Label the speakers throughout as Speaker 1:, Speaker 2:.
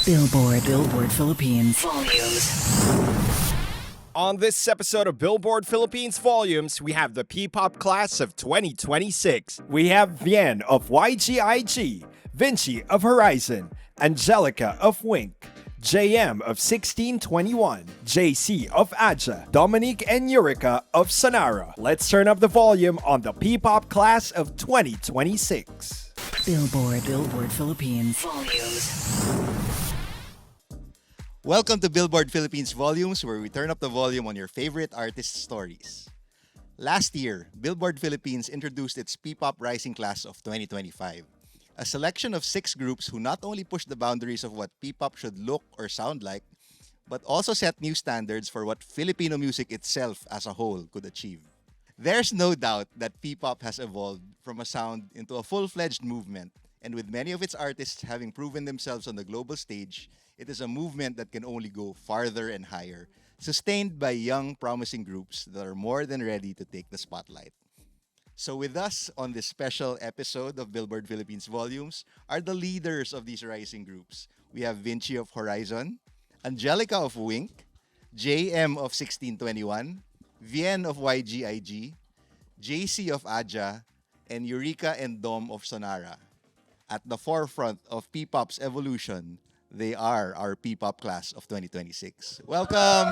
Speaker 1: Billboard Philippines. Volumes.
Speaker 2: On this episode of Billboard Philippines Volumes, we have the P-pop class of 2026. We have Vien of YGIG, Vinci of Horizon, Angelica of Wink, JM of 1621, JC of Aja, Dominique and Eureka of Sonara. Let's turn up the volume on the P-pop class of 2026.
Speaker 1: Billboard Philippines. Volumes.
Speaker 3: Welcome to Billboard Philippines Volumes, where we turn up the volume on your favorite artists' stories. Last year, Billboard Philippines introduced its P-pop Rising Class of 2025, a selection of 6 groups who not only pushed the boundaries of what P-pop should look or sound like, but also set new standards for what Filipino music itself as a whole could achieve. There's no doubt that P-pop has evolved from a sound into a full-fledged movement, and with many of its artists having proven themselves on the global stage, it is a movement that can only go farther and higher, sustained by young, promising groups that are more than ready to take the spotlight. So with us on this special episode of Billboard Philippines Volumes are the leaders of these rising groups. We have Vinci of Horizon, Angelica of Wink, JM of 1621, Vien of YGIG, JC of Aja, and Eureka and Dom of Sonara. At the forefront of P-pop's evolution, they are our P-pop class of 2026. Welcome!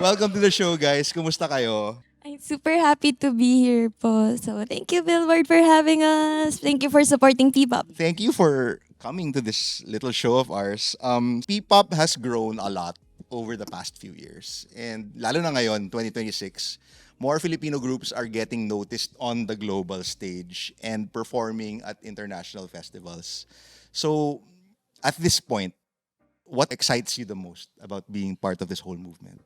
Speaker 3: Welcome to the show, guys. Kumusta kayo?
Speaker 4: I'm super happy to be here po. So, thank you, Billboard, for having us. Thank you for supporting P-pop.
Speaker 3: Thank you for coming to this little show of ours. P-pop has grown a lot over the past few years. And lalo na ngayon, 2026, more Filipino groups are getting noticed on the global stage and performing at international festivals. So, at this point, what excites you the most about being part of this whole movement?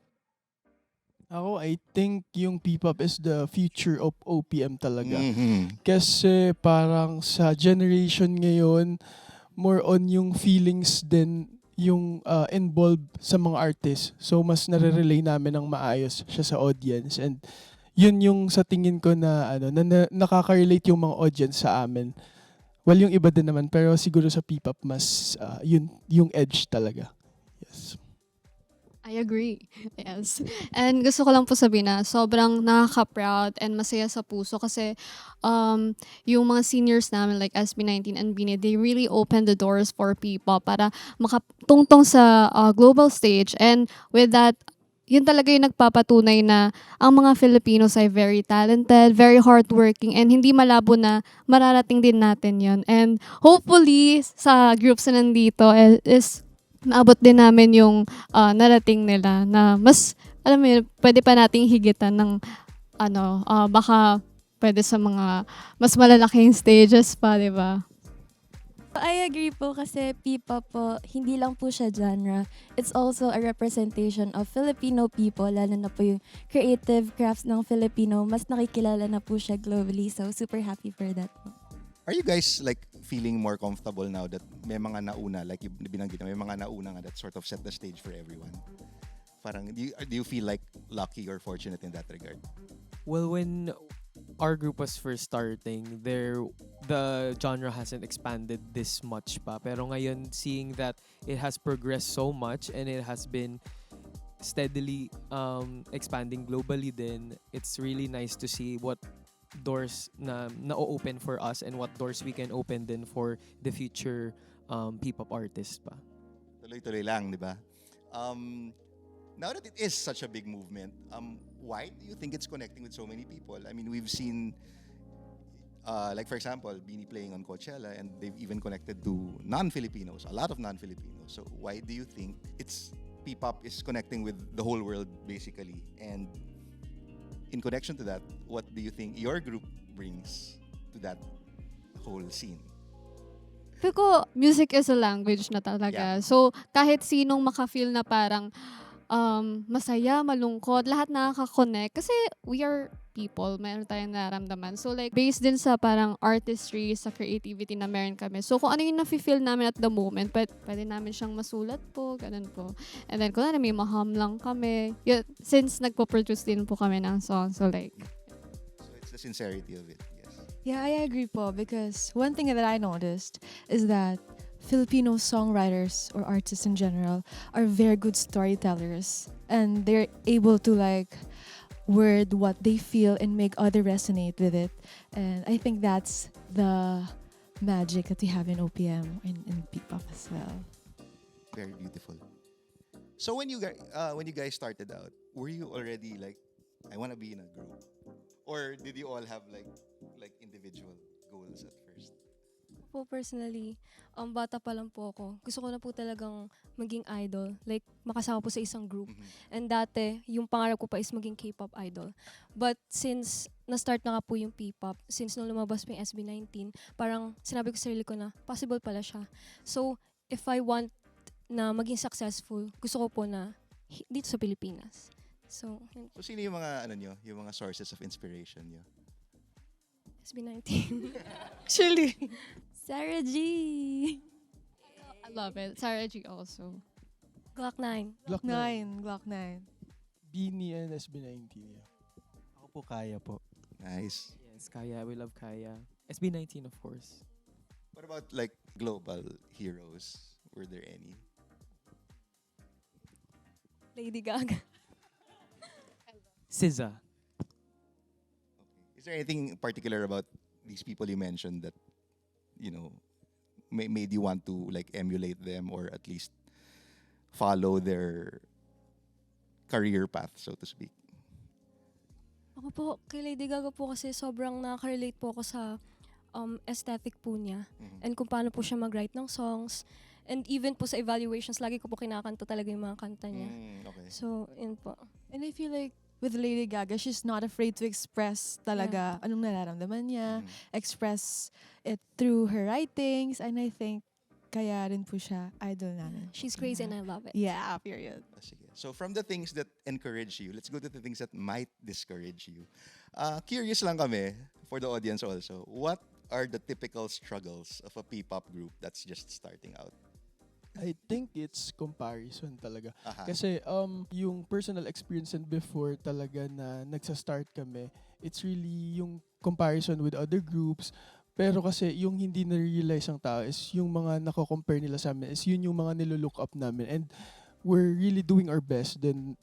Speaker 5: I think yung P-pop is the future of OPM talaga.
Speaker 3: Mhm.
Speaker 5: Kasi parang sa generation ngayon, more on yung feelings din yung involved sa mga artists. So mas nare-relay namin ng maayos siya sa audience. And yun yung sa tingin ko na, nakaka-relate yung mga audience sa amin. Well, yung iba din naman, pero siguro sa P-pop mas yun yung edge talaga. Yes.
Speaker 6: I agree. Yes. And gusto ko lang po sabihin na sobrang nakaka-proud and masaya sa puso kasi yung mga seniors namin like SB19 and Bini, they really opened the doors for P-pop para makatungtong sa global stage. And with that, yun talaga yung nagpapatunay na ang mga Filipinos ay very talented, very hardworking, and hindi malabo na mararating din natin yun. And hopefully, sa groups na nandito is maabot din namin yung narating nila na mas, alam mo yun, pwede pa nating higitan ng baka pwede sa mga mas malalaking stages pa, di ba?
Speaker 4: I agree po kasi P-pop po, hindi lang po siya genre. It's also a representation of Filipino people, lalo na po yung creative crafts ng Filipino. Mas nakikilala na po siya globally. So, super happy for that po.
Speaker 3: Are you guys like feeling more comfortable now that may mga nauna, like yung binanggit na may mga nauna nga that sort of set the stage for everyone? Parang, do you feel like lucky or fortunate in that regard?
Speaker 7: Well, when our group was first starting, the genre hasn't expanded this much pa. Pero ngayon, seeing that it has progressed so much and it has been steadily expanding globally din, it's really nice to see what doors na open for us and what doors we can open din for the future P-pop artists pa.
Speaker 3: Tuloy-tuloy lang, di ba? Now that it is such a big movement, why do you think it's connecting with so many people? I mean, we've seen, like for example, Bini playing on Coachella, and they've even connected to non-Filipinos, a lot of non-Filipinos. So why do you think P-pop is connecting with the whole world, basically? And in connection to that, what do you think your group brings to that whole scene?
Speaker 6: Feel ko, music is a language na talaga.
Speaker 3: Yeah.
Speaker 6: So, kahit sinong maka-feel na parang masaya, malungkot, lahat nakaka-connect. Kasi we are people, meron tayong nararamdaman. So like, based din sa parang artistry, sa creativity na meron kami. So kung ano yung nafe-feel namin at the moment, pwede namin siyang masulat po, ganun po. And then kung ano, may maham lang kami. Yun, since nagpo-produce din po kami ng song, so like...
Speaker 3: So it's the sincerity of it, yes.
Speaker 8: Yeah, I agree po because one thing that I noticed is that Filipino songwriters or artists in general are very good storytellers, and they're able to like word what they feel and make other resonate with it. And I think that's the magic that we have in OPM and in P-pop as well.
Speaker 3: Very beautiful. So when you guys started out, were you already like, I want to be in a group, or did you all have like individual goals at first?
Speaker 9: Po personally, bata pa lang po ako. Gusto ko na po talagang maging idol. Like, makasama po sa isang group.
Speaker 3: Mhm.
Speaker 9: And dati, yung pangarap ko pa is maging K-pop idol. But since na-start na nga po yung P-pop, since nung lumabas po yung SB19, parang sinabi ko sa sarili ko na possible pala siya. So, if I want na maging successful, gusto ko po na dito sa Pilipinas. So, yun,
Speaker 3: So sino yung mga yung mga sources of inspiration nyo?
Speaker 9: SB19.
Speaker 8: Actually,
Speaker 4: Sarah G!
Speaker 6: I love it. Sarah G also.
Speaker 9: Glock 9.
Speaker 5: Glock 9.
Speaker 8: Glock 9.
Speaker 5: Beanie and SB19. Yeah.
Speaker 10: Ako po kaya po.
Speaker 3: Nice.
Speaker 7: Yes, Kaya. We love Kaya. SB19, of course.
Speaker 3: What about like global heroes? Were there any?
Speaker 9: Lady Gaga.
Speaker 7: SZA.
Speaker 3: Is there anything particular about these people you mentioned that made you want to like emulate them or at least follow their career path, so to speak?
Speaker 9: Ako po, kay Lady Gaga po kasi sobrang nakaka-relate po ako sa aesthetic po niya.
Speaker 3: Mhm.
Speaker 9: And kung paano po siya mag-write ng songs. And even po sa evaluations, lagi ko po kinakanta talaga yung mga kanta niya.
Speaker 3: Okay.
Speaker 9: So, yun po.
Speaker 8: And I feel like with Lady Gaga, she's not afraid to express talaga anong nararamdaman niya,
Speaker 3: Mhm.
Speaker 8: express it through her writings, and I think kaya rin po siya idol namin.
Speaker 9: She's crazy and I love it.
Speaker 8: Yeah, period.
Speaker 3: Sige. So from the things that encourage you, let's go to the things that might discourage you. Curious lang kami, for the audience also, what are the typical struggles of a P-pop group that's just starting out?
Speaker 5: I think it's comparison talaga.
Speaker 3: Aha.
Speaker 5: Kasi yung personal experience and before talaga na nagsa-start kami, it's really yung comparison with other groups. Pero kasi yung hindi na-realize ng tao is yung mga nako-compare nila sa amin is yun yung mga nilo-look up namin. And we're really doing our best din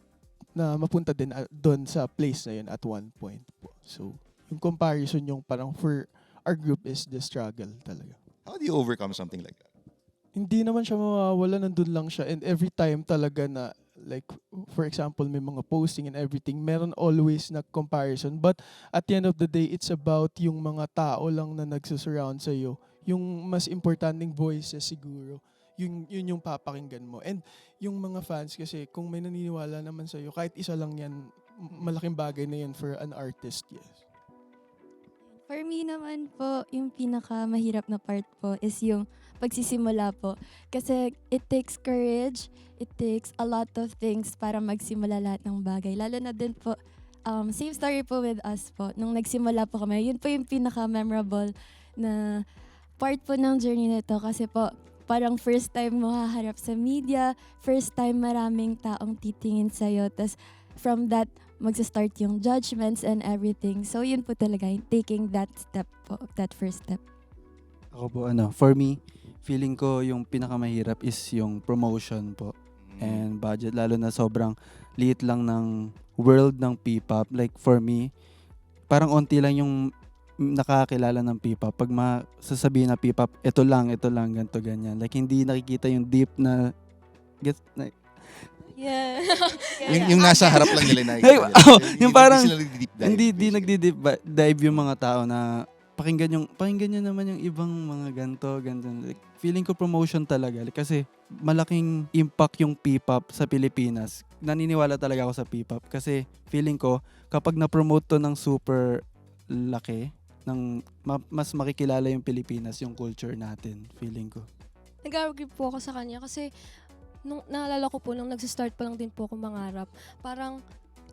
Speaker 5: na mapunta din doon sa place na yun at one point po. So, yung comparison yung parang for our group is the struggle talaga.
Speaker 3: How do you overcome something like that?
Speaker 5: Hindi naman siya mawawala, nandun lang siya. And every time talaga na, like, for example, may mga posting and everything, meron always na comparison. But at the end of the day, it's about yung mga tao lang na nagsusurround sa'yo. Yung mas importanteng voices siguro. Yun yung papakinggan mo. And yung mga fans kasi, kung may naniniwala naman sa'yo, kahit isa lang yan, malaking bagay na yan for an artist, yes.
Speaker 4: For me naman po, yung pinaka-mahirap na part po is yung pagsisimula po. Kasi it takes courage, it takes a lot of things para magsimula lahat ng bagay. Lalo na din po, same story po with us po. Nung nagsimula po kami, yun po yung pinaka-memorable na part po ng journey na ito. Kasi po, parang first time mo haharap sa media, first time maraming taong titingin sa'yo. Tapos from that, magsa-start yung judgments and everything. So yun po talaga, taking that step po, that first step.
Speaker 10: Ako po for me, feeling ko yung pinakamahirap is yung promotion po and budget, lalo na sobrang liit lang ng world ng P-pop. Like for me, parang onti lang yung nakakilala ng P-pop. Pag masasabihin na P-pop, ito lang, ganito, ganyan. Like hindi nakikita yung deep na
Speaker 9: Yeah.
Speaker 3: Yung nasa harap lang nila
Speaker 10: Hey, yung parang
Speaker 3: hindi
Speaker 10: hindi nagdi-deep dive yung mga tao na pakinggan nyo naman yung ibang mga ganto. Like, feeling ko promotion talaga. Like, kasi malaking impact yung P-pop sa Pilipinas. Naniniwala talaga ako sa P-pop kasi feeling ko kapag na-promote to ng super laki, mas makikilala yung Pilipinas, yung culture natin, feeling ko.
Speaker 9: Nag-agree po ako sa kanya kasi nung naalala ko po, nung nagsa-start pa lang din po ako mangarap, parang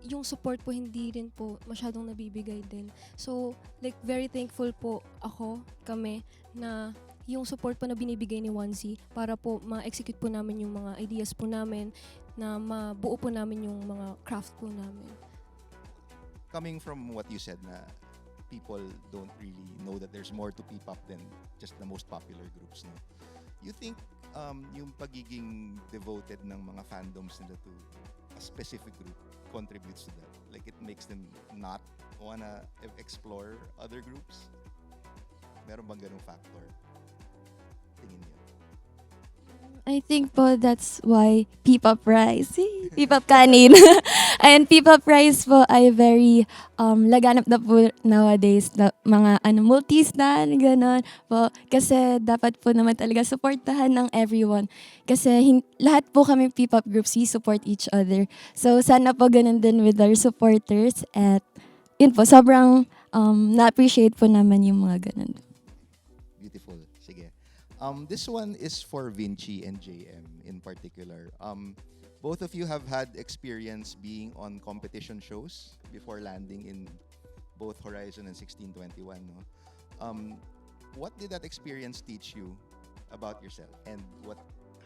Speaker 9: yung support po hindi rin po masyadong nabibigay din. So, like, very thankful po kami, na yung support po na binibigay ni Onesie para po ma-execute po namin yung mga ideas po namin, na mabuo po namin yung mga craft po namin.
Speaker 3: Coming from what you said na people don't really know that there's more to P-pop than just the most popular groups, no? You think yung pagiging devoted ng mga fandoms nila to a specific group contributes to that? Like it makes them not wanna explore other groups? Meron bang ganung factor? Tingin niyo?
Speaker 4: I think po that's why P-pop Rise, P-pop kanin, and P-pop Rise po ay very laganap na po nowadays na mga multi-stan, gano'n po. Kasi dapat po naman talaga supportahan ng everyone. Kasi lahat po kami P-pop groups, we support each other. So sana po ganun din with our supporters at yun po, sobrang na-appreciate po naman yung mga ganun.
Speaker 3: Beautiful. Sige. This one is for Vinci and JM in particular. Both of you have had experience being on competition shows before landing in both Horizon and 1621. No? What did that experience teach you about yourself and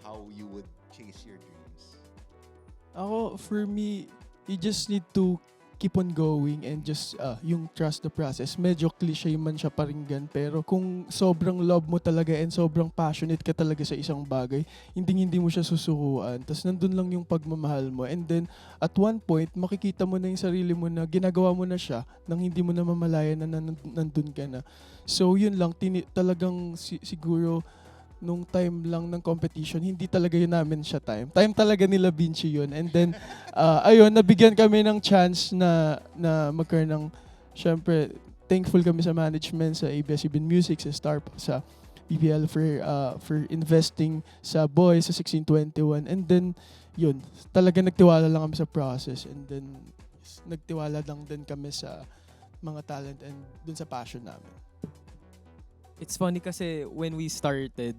Speaker 3: how you would chase your dreams?
Speaker 5: Ako, for me, you just need to keep on going and just yung trust the process. Medyo cliche man siya paringgan, pero kung sobrang love mo talaga and sobrang passionate ka talaga sa isang bagay, hindi mo siya susukuan. Tapos nandun lang yung pagmamahal mo. And then, at one point, makikita mo na yung sarili mo na ginagawa mo na siya nang hindi mo na mamalayan na nandun ka na. So, yun lang. Talagang siguro nung time lang ng competition, hindi talaga yun namin siya time. Time talaga nila Vinci yun. And then, ayun, nabigyan kami ng chance na magkaroon ng, syempre, thankful kami sa management, sa ABS-CBN Music, sa Star, sa BPL for investing sa Boy, sa 1621. And then, yun, talaga nagtiwala lang kami sa process. And then, nagtiwala lang din kami sa mga talent and dun sa passion namin.
Speaker 7: It's funny kasi when we started,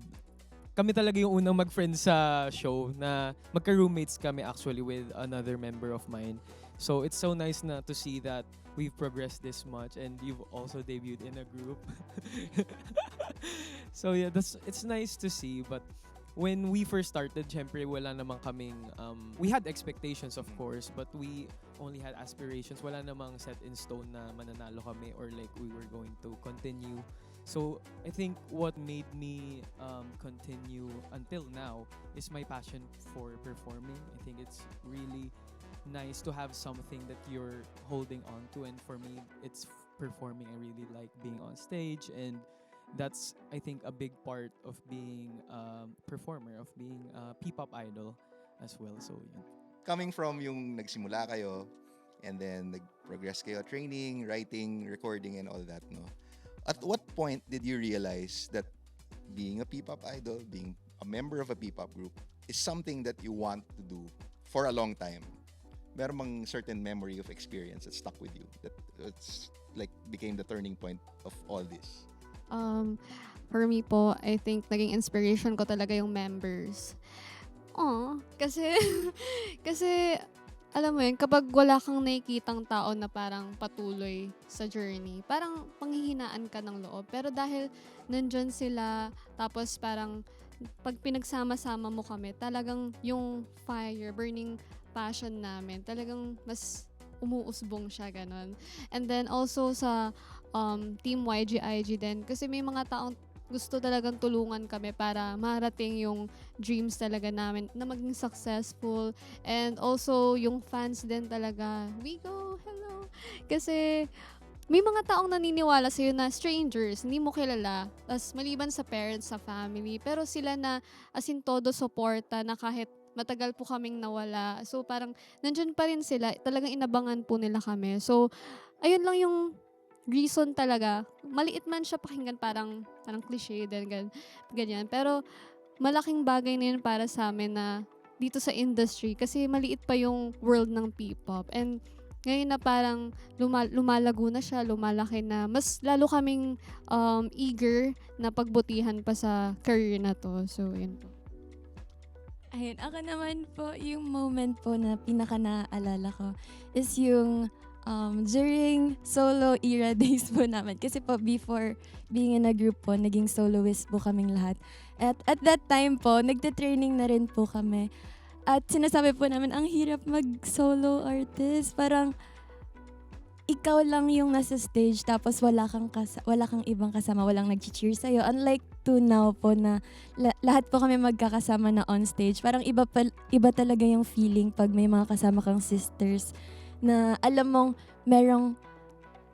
Speaker 7: kami talaga yung unang mag-friend sa show na magka-roommates kami actually with another member of mine. So it's so nice na to see that we've progressed this much and you've also debuted in a group. So yeah, it's nice to see. But when we first started, syempre wala namang kaming, we had expectations of course, but we only had aspirations. Wala namang set in stone na mananalo kami or like we were going to continue. So I think what made me continue until now is my passion for performing. I think it's really nice to have something that you're holding on to, and for me it's performing. I really like being on stage, and that's I think a big part of being a performer, of being a P-pop idol as well. So yeah.
Speaker 3: Coming from yung nagsimula kayo and then nag-progress kayo, training, writing, recording and all that, no? At what point did you realize that being a P-pop idol, being a member of a P-pop group is something that you want to do for a long time? Meron bang certain memory of experience that stuck with you, that it's like became the turning point of all this?
Speaker 6: For me po, I think naging inspiration ko talaga yung members. Kasi alam mo yun, kapag wala kang nakikitang tao na parang patuloy sa journey, parang panghihinaan ka ng loob. Pero dahil nandyan sila, tapos parang pag pinagsama-sama mo kami, talagang yung fire, burning passion namin, talagang mas umuusbong siya, ganon. And then also sa Team YGIG din, kasi may mga taong gusto talagang tulungan kami para marating yung dreams talaga namin na maging successful. And also, yung fans din talaga, we go, hello. Kasi may mga taong naniniwala sa'yo na strangers, hindi mo kilala. Tapos maliban sa parents, sa family, pero sila na as in todo suporta na kahit matagal po kaming nawala. So parang nandyan pa rin sila, talagang inabangan po nila kami. So ayun lang yung reason talaga. Maliit man siya pakinggan, parang cliche din, ganyan. Pero malaking bagay na yun para sa amin na dito sa industry kasi maliit pa yung world ng P-pop. And ngayon na parang lumalago na siya, lumalaki na, mas lalo kaming eager na pagbutihan pa sa career na to. So, yun po.
Speaker 4: Ayun, ako naman po, yung moment po na pinaka-naalala ko is yung during solo era days po namin. Kasi po before being in a group po, naging soloist po kaming lahat. At that time po, nagte-training na rin po kami. At sinasabi po namin, ang hirap mag-solo artist. Parang ikaw lang yung nasa stage tapos wala kang ibang kasama, walang nag-cheer sa'yo. Unlike to now po na lahat po kami magkakasama na on stage. Parang iba talaga yung feeling pag may mga kasama kang sisters na alam mong merong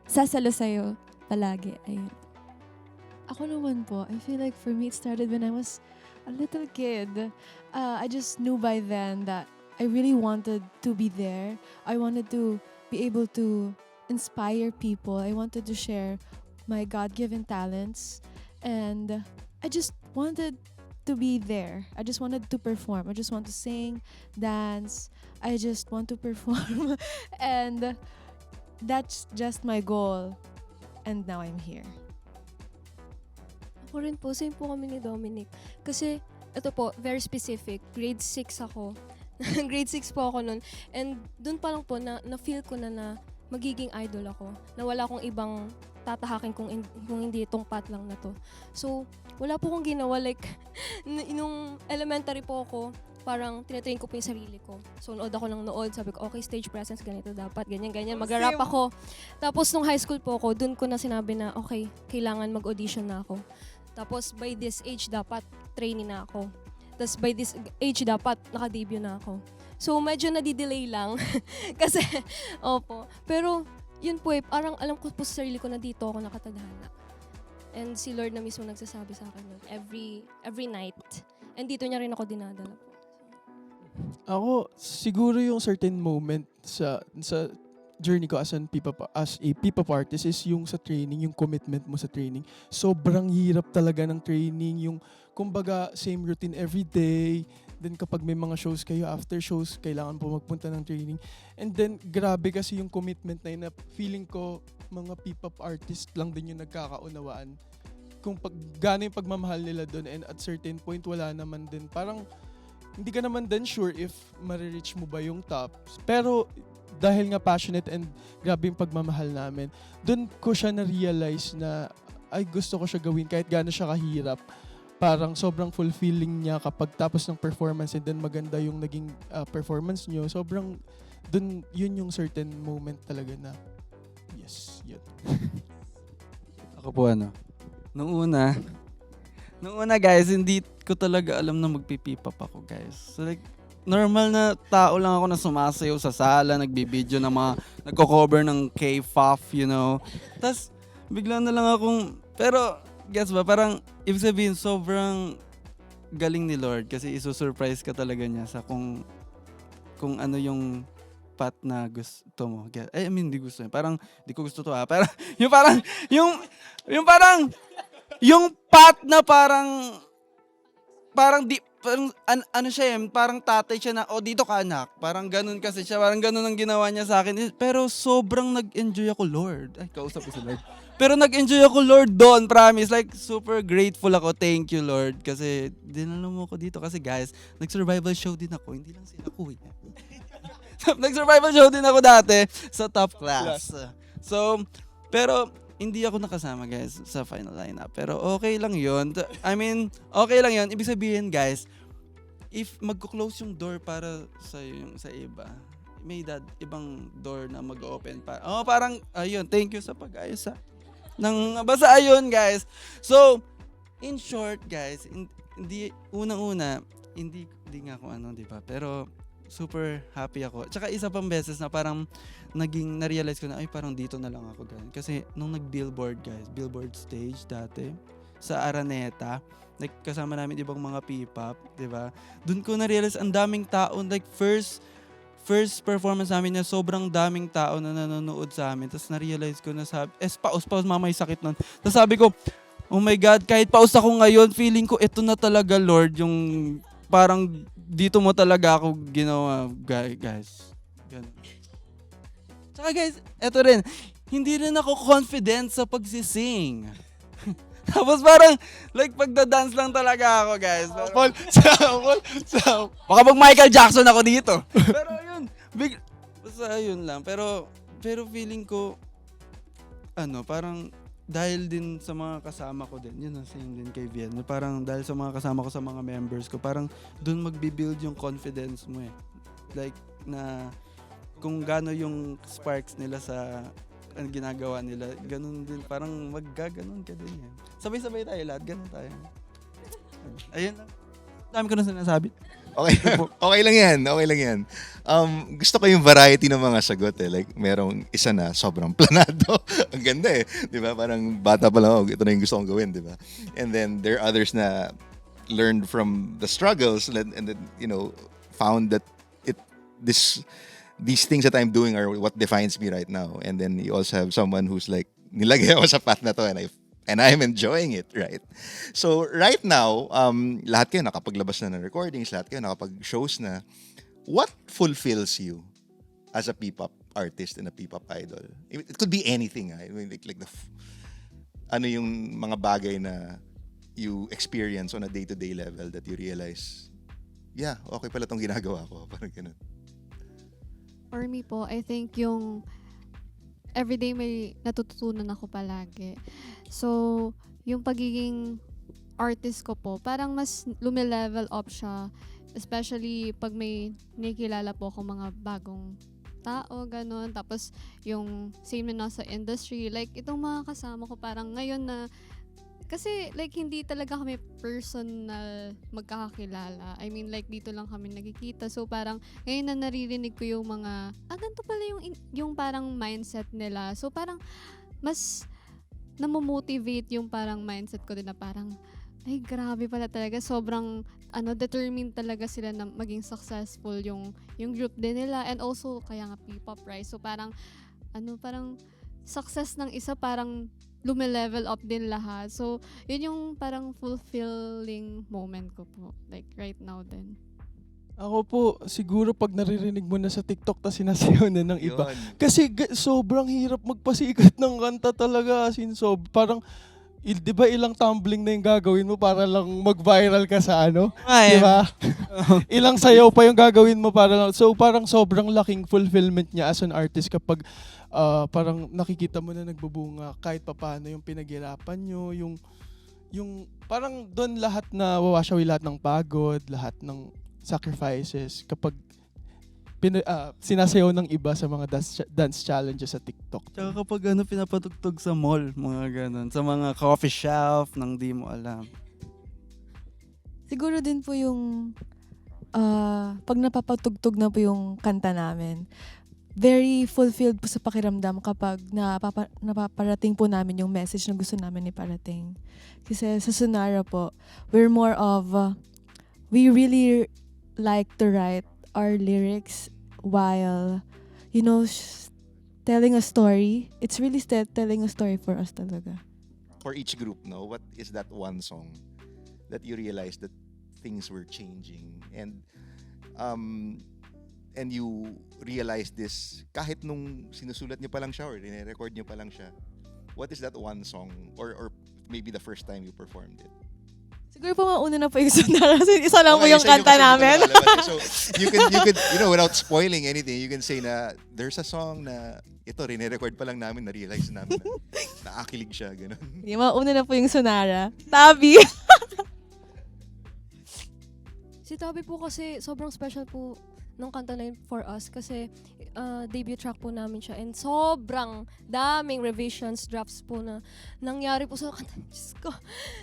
Speaker 4: sasalo sa'yo palagi. Ayun.
Speaker 8: Ako naman po, I feel like for me it started when I was a little kid. I just knew by then that I really wanted to be there. I wanted to be able to inspire people. I wanted to share my God-given talents. And I just wanted to be there. I just wanted to perform. I just want to sing, dance. I just want to perform. And that's just my goal. And now I'm here.
Speaker 9: Ako rin po, same po kami ni Dominic. Kasi, ito po, very specific. Grade 6 ako. Grade 6 po ako nun. And dun pa lang po, na-feel ko na magiging idol ako. Na wala akong ibang tatahakin kung hindi itong path lang na to. So, wala po akong ginawa. Like, nung elementary po ako, parang tinatrain ko po yung sarili ko. So, nood ako ng nood. Sabi ko, okay, stage presence, ganito dapat, ganyan. Mag-rap ako. Tapos, nung high school po ako, dun ko na sinabi na, okay, kailangan mag-audition na ako. Tapos, by this age, dapat trainee na ako. Tapos, by this age, dapat naka-debut na ako. So, medyo nadidelay lang. Kasi, opo. Pero, yun po parang alam ko po sa sarili ko na dito ako nakatadhana. And si Lord na mismo nagsasabi sa akin yun every night. And dito niya rin ako dinadala po.
Speaker 5: Ako, siguro yung certain moment sa journey ko as a P-pop artist is yung sa training, yung commitment mo sa training. Sobrang hirap talaga ng training, yung kumbaga same routine every day. Then kapag may mga shows kayo, after shows, kailangan po magpunta ng training. And then grabe kasi yung commitment na yun na feeling ko mga P-pop artist lang din yung nagkakaunawaan. Kung gano'n yung pagmamahal nila doon, and at certain point wala naman din. Parang hindi ka naman din sure if marireach mo ba yung top. Pero dahil nga passionate and grabe yung pagmamahal namin, doon ko siya na-realize na ay gusto ko siya gawin kahit gaano siya kahirap. Parang sobrang fulfilling niya kapag tapos ng performance and then maganda yung naging performance niyo. Sobrang dun, yun yung certain moment talaga na yes, yun.
Speaker 10: Ako po nung una guys, hindi ko talaga alam na magpipipap ako guys. So like, normal na tao lang ako na sumasayaw sa sala, nagbibideo ng mga, nagko-cover ng K-pop, you know. Tapos, bigla na lang akong, pero, guess ba, parang, ibig sabihin, sobrang galing ni Lord kasi isusurprise ka talaga niya sa kung ano yung path na gusto mo. I mean, di gusto. Parang, di ko gusto to Pero, yung path na parang ano siya parang tatay siya na, dito ka anak. Parang ganun kasi siya. Parang ganun ang ginawa niya sa akin. Pero sobrang nag-enjoy ako, Lord. Ay, kausap ko si Lord. Pero nag-enjoy ako, Lord, doon. Promise. Like, super grateful ako. Thank you, Lord. Kasi, dinala mo ako dito. Kasi, guys, nag-survival show din ako. Hindi lang sila ko. Nag-survival show din ako dati sa top class. So, pero, hindi ako nakasama, guys, sa final lineup. Pero okay lang yun. I mean, okay lang yun. Ibig sabihin, guys, if magko-close yung door para sa yung sa iba, may ibang door na mag-open pa. Parang, ayun, thank you sa pag-ayos basta ayun, guys. So, in short, guys, hindi, unang-una, hindi nga ako di ba? Pero, super happy ako. Tsaka isa pang beses na parang na-realize ko na, ay parang dito na lang ako ganun. Kasi nung nag-billboard guys, billboard stage dati, sa Araneta, like kasama namin ibang mga P-pop, di ba? Doon ko na-realize ang daming tao, like first performance namin na sobrang daming tao na nanonood sa amin. Tapos na-realize ko na paus mamay sakit nun. Tapos sabi ko, oh my God, kahit paus ako ngayon, feeling ko ito na talaga, Lord, yung parang dito mo talaga ako ginawa, guys. Ganun. Tsaka guys, eto rin, hindi rin ako confident sa pagsising. Tapos parang, like, pagda-dance lang talaga ako, guys. Baka pag Michael Jackson ako dito. Pero yun, basta yun lang. Pero feeling ko, parang, dahil din sa mga kasama ko din, yun ang same din kay Vian. Parang dahil sa mga kasama ko sa mga members ko, parang dun magbibuild yung confidence mo Like, na kung gaano yung sparks nila sa ang ginagawa nila, ganun din. Parang maggaganon ka din yan. Sabay-sabay tayo lahat, ganun tayo. Ayun lang. Dami ko na sinasabi.
Speaker 3: Okay, okay lang yan. Okay lang yan. Gusto ko yung variety ng mga sagot eh. Like, merong isa na sobrang planado. Ang ganda eh. Di ba? Parang bata pa lang ako. Ito na yung gusto kong gawin, di ba? And then, there are others na learned from the struggles and then, you know, found that these things that I'm doing are what defines me right now. And then, you also have someone who's like, nilagay ako sa path na to and I'm enjoying it, right? So, right now, lahat kayo nakapaglabas na ng recordings, lahat kayo nakapag-shows na. What fulfills you as a P-pop artist and a P-pop idol? It could be anything. I mean, like ano yung mga bagay na you experience on a day-to-day level that you realize, yeah, okay pala tong ginagawa ko. Parang ganun.
Speaker 6: For me po, I think yung everyday may natututunan ako palagi. So, yung pagiging artist ko po, parang mas lumilevel up siya. Especially pag may nakikilala po ako mga bagong tao, ganun. Tapos, yung same na sa industry. Like, itong mga kasama ko parang ngayon na, kasi like hindi talaga kami personal magkakakilala. I mean like dito lang kami nagkikita. So parang ngayon na naririnig ko yung mga ganito pala yung parang mindset nila. So parang mas namomotivate yung parang mindset ko din na parang ay grabe pala talaga. Sobrang determined talaga sila na maging successful yung group din nila and also kaya nga P-pop, right? So parang parang success ng isa parang lumilevel up din lahat. So, yun yung parang fulfilling moment ko po. Like, right now din.
Speaker 5: Ako po, siguro pag naririnig mo na sa TikTok ta sinasayaw na ng iba.
Speaker 3: Yun.
Speaker 5: Kasi sobrang hirap magpasikat ng kanta talaga. Parang, di ba ilang tumbling na yung gagawin mo para lang mag-viral ka sa Di ba? Ilang sayaw pa yung gagawin mo para lang. So, parang sobrang laking fulfillment niya as an artist kapag parang nakikita mo na nagbubunga kahit papaano yung pinaghirapan nyo, yung parang doon lahat na wawash away lahat ng pagod, lahat ng sacrifices kapag sinasayaw ng iba sa mga dance challenges sa TikTok.
Speaker 10: Tsaka kapag pinapatugtog sa mall, mga ganun, sa mga coffee shop, nang di mo alam.
Speaker 8: Siguro din po yung pag napapatugtog na po yung kanta namin, very fulfilled po sa pakiramdam kapag napaparating po namin yung message na gusto namin iparating. Kasi sa Sonara po, we're more of, we really like to write our lyrics while, telling a story. It's really telling a story for us talaga.
Speaker 3: For each group, no? What is that one song that you realized that things were changing? And you realize this kahit nung sinusulat niyo pa lang siya or record niyo pa lang siya. What is that one song or maybe the first time you performed it?
Speaker 8: Siguro po mauna na po yung Sonara kasi isa lang po
Speaker 3: Okay,
Speaker 8: yung
Speaker 3: sa inyo
Speaker 8: kanta
Speaker 3: kasi
Speaker 8: namin.
Speaker 3: lumalabas eh. So you could without spoiling anything, you can say na there's a song na ito record pa lang namin, na-realize namin na naakilig siya, ganun.
Speaker 8: Hindi, mauna na po yung Sonara. Tabi!
Speaker 9: Si Tabi po kasi sobrang special po nung kanta na yun for us kasi debut track po namin siya and sobrang daming revisions, drafts po na nangyari po sa kanta. Diyos ko.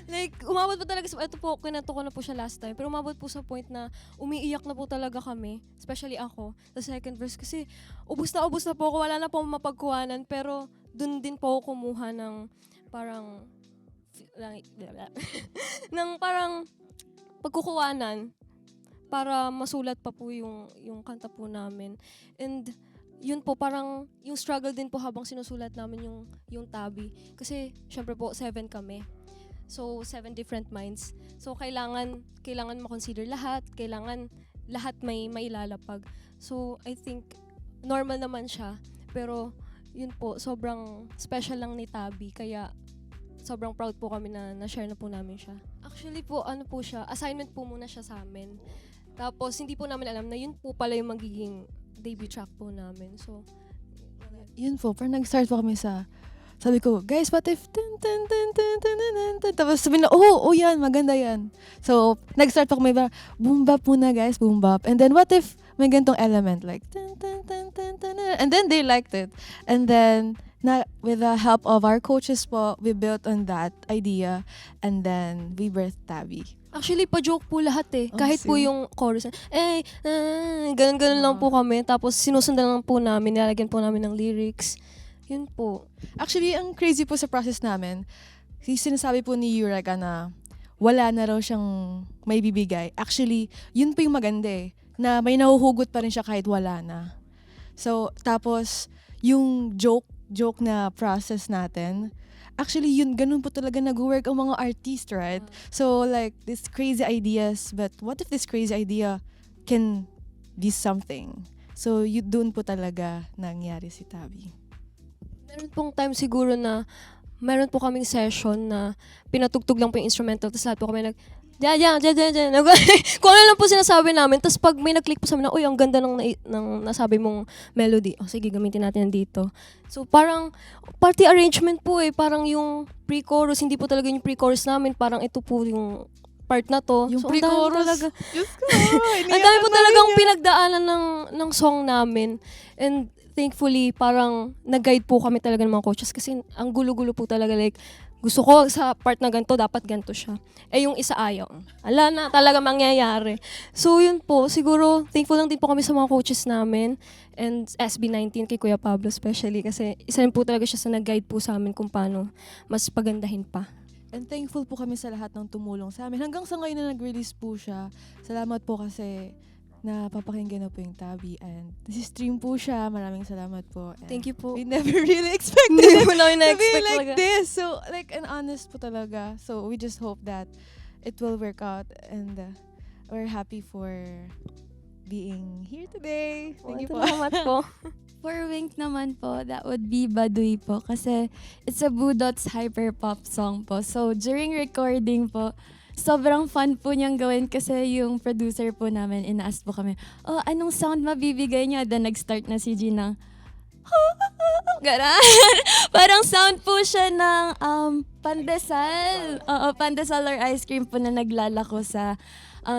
Speaker 9: Like, umabot po talaga ito po, kinanto ko na po siya last time, pero umabot po sa point na umiiyak na po talaga kami, especially ako, sa second verse kasi ubus na po ako, wala na po mapagkuhanan, pero dun din po ako kumuha ng parang ng parang pagkukuhanan para masulat pa po yung kanta po namin. And yun po, parang yung struggle din po habang sinusulat namin yung Tabi. Kasi syempre po, 7 kami. So, 7 different minds. So, kailangan makonsider lahat. Kailangan lahat may mailalapag. So, I think, normal naman siya. Pero, yun po, sobrang special lang ni Tabi. Kaya, sobrang proud po kami na na-share na po namin siya. Actually po, po siya, assignment po muna siya sa amin. Tapos, hindi po namin alam na yun po pala yung magiging debut track po namin. So,
Speaker 8: Yun po, parang nag-start po kami sabi ko, guys, what if, tapos sabi na, yan, maganda yan. So, nag-start po kami, boom bap muna guys, boom bap. And then, what if, may gantong element like tan, tan, tan, tan, tan, tan, and then they liked it. And then with the help of our coaches po, we built on that idea and then we birthed Tabby.
Speaker 9: Actually, pa-joke po lahat eh.
Speaker 8: Oh,
Speaker 9: Kahit po
Speaker 8: see?
Speaker 9: yung chorus. Ganun-ganun lang po kami. Tapos sinusundan lang po namin, nilalagyan po namin ng lyrics. Yun po.
Speaker 8: Actually, ang crazy po sa process namin, sinasabi po ni Yuraga na wala na raw siyang may bibigay. Actually, yun po yung maganda eh, na may nahuhugot pa rin siya kahit wala na. So, tapos, yung joke na process natin, actually, yun, ganun po talaga nag-work ang mga artist, right? So, like, these crazy ideas, but what if this crazy idea can be something? So, doon po talaga nangyari si Tabby.
Speaker 9: Meron pong time siguro na meron po kaming session na pinatugtog lang po yung instrumental tapos lahat po kami diyan. Kung ano lang po sinasabi namin tapos pag may nag-click po sa amin na, uy, ang ganda ng nasabi mong melody. O sige, gamitin natin dito. So parang party arrangement po eh. Parang yung pre-chorus, hindi po talaga yung pre-chorus namin. Parang ito po yung part na to.
Speaker 8: Yung
Speaker 9: so, ang dami
Speaker 8: pre-chorus,
Speaker 9: talaga.
Speaker 8: Diyos ko,
Speaker 9: Ang dami po talagang pinagdaanan ng song namin. And thankfully, parang nag-guide po kami talaga ng mga coaches kasi ang gulo-gulo po talaga. Like, gusto ko sa part na ganito, dapat ganito siya. Eh, yung isa ayaw. Ala na, talaga mangyayari. So, yun po. Siguro, thankful lang din po kami sa mga coaches namin. And SB19 kay Kuya Pablo especially. Kasi isa rin po talaga siya sa nag-guide po sa amin kung paano mas pagandahin pa.
Speaker 8: And thankful po kami sa lahat ng tumulong sa amin. Hanggang sa ngayon na nag-release po siya. Salamat po kasi napapakinggan na po yung Tabby and nasi-stream po siya. Maraming salamat po. And
Speaker 9: Thank you po.
Speaker 8: we never really expected
Speaker 9: Hindi mo namin
Speaker 8: to be
Speaker 9: na-expect
Speaker 8: like
Speaker 9: talaga.
Speaker 8: this. So, like, and honest po talaga. So, we just hope that it will work out and we're happy for being here today. Thank you po.
Speaker 9: Salamat po.
Speaker 4: For Wink naman po, that would be Baduy po. Kasi it's a Budots hyperpop song po. So, during recording po, sobrang fun po niyang gawin kasi yung producer po namin, inaas po kami, oh, anong sound mabibigay niya? Then nag-start na si Gina. Ganon. Parang sound po siya ng pandesal. Oo, pandesal or ice cream po na naglalako sa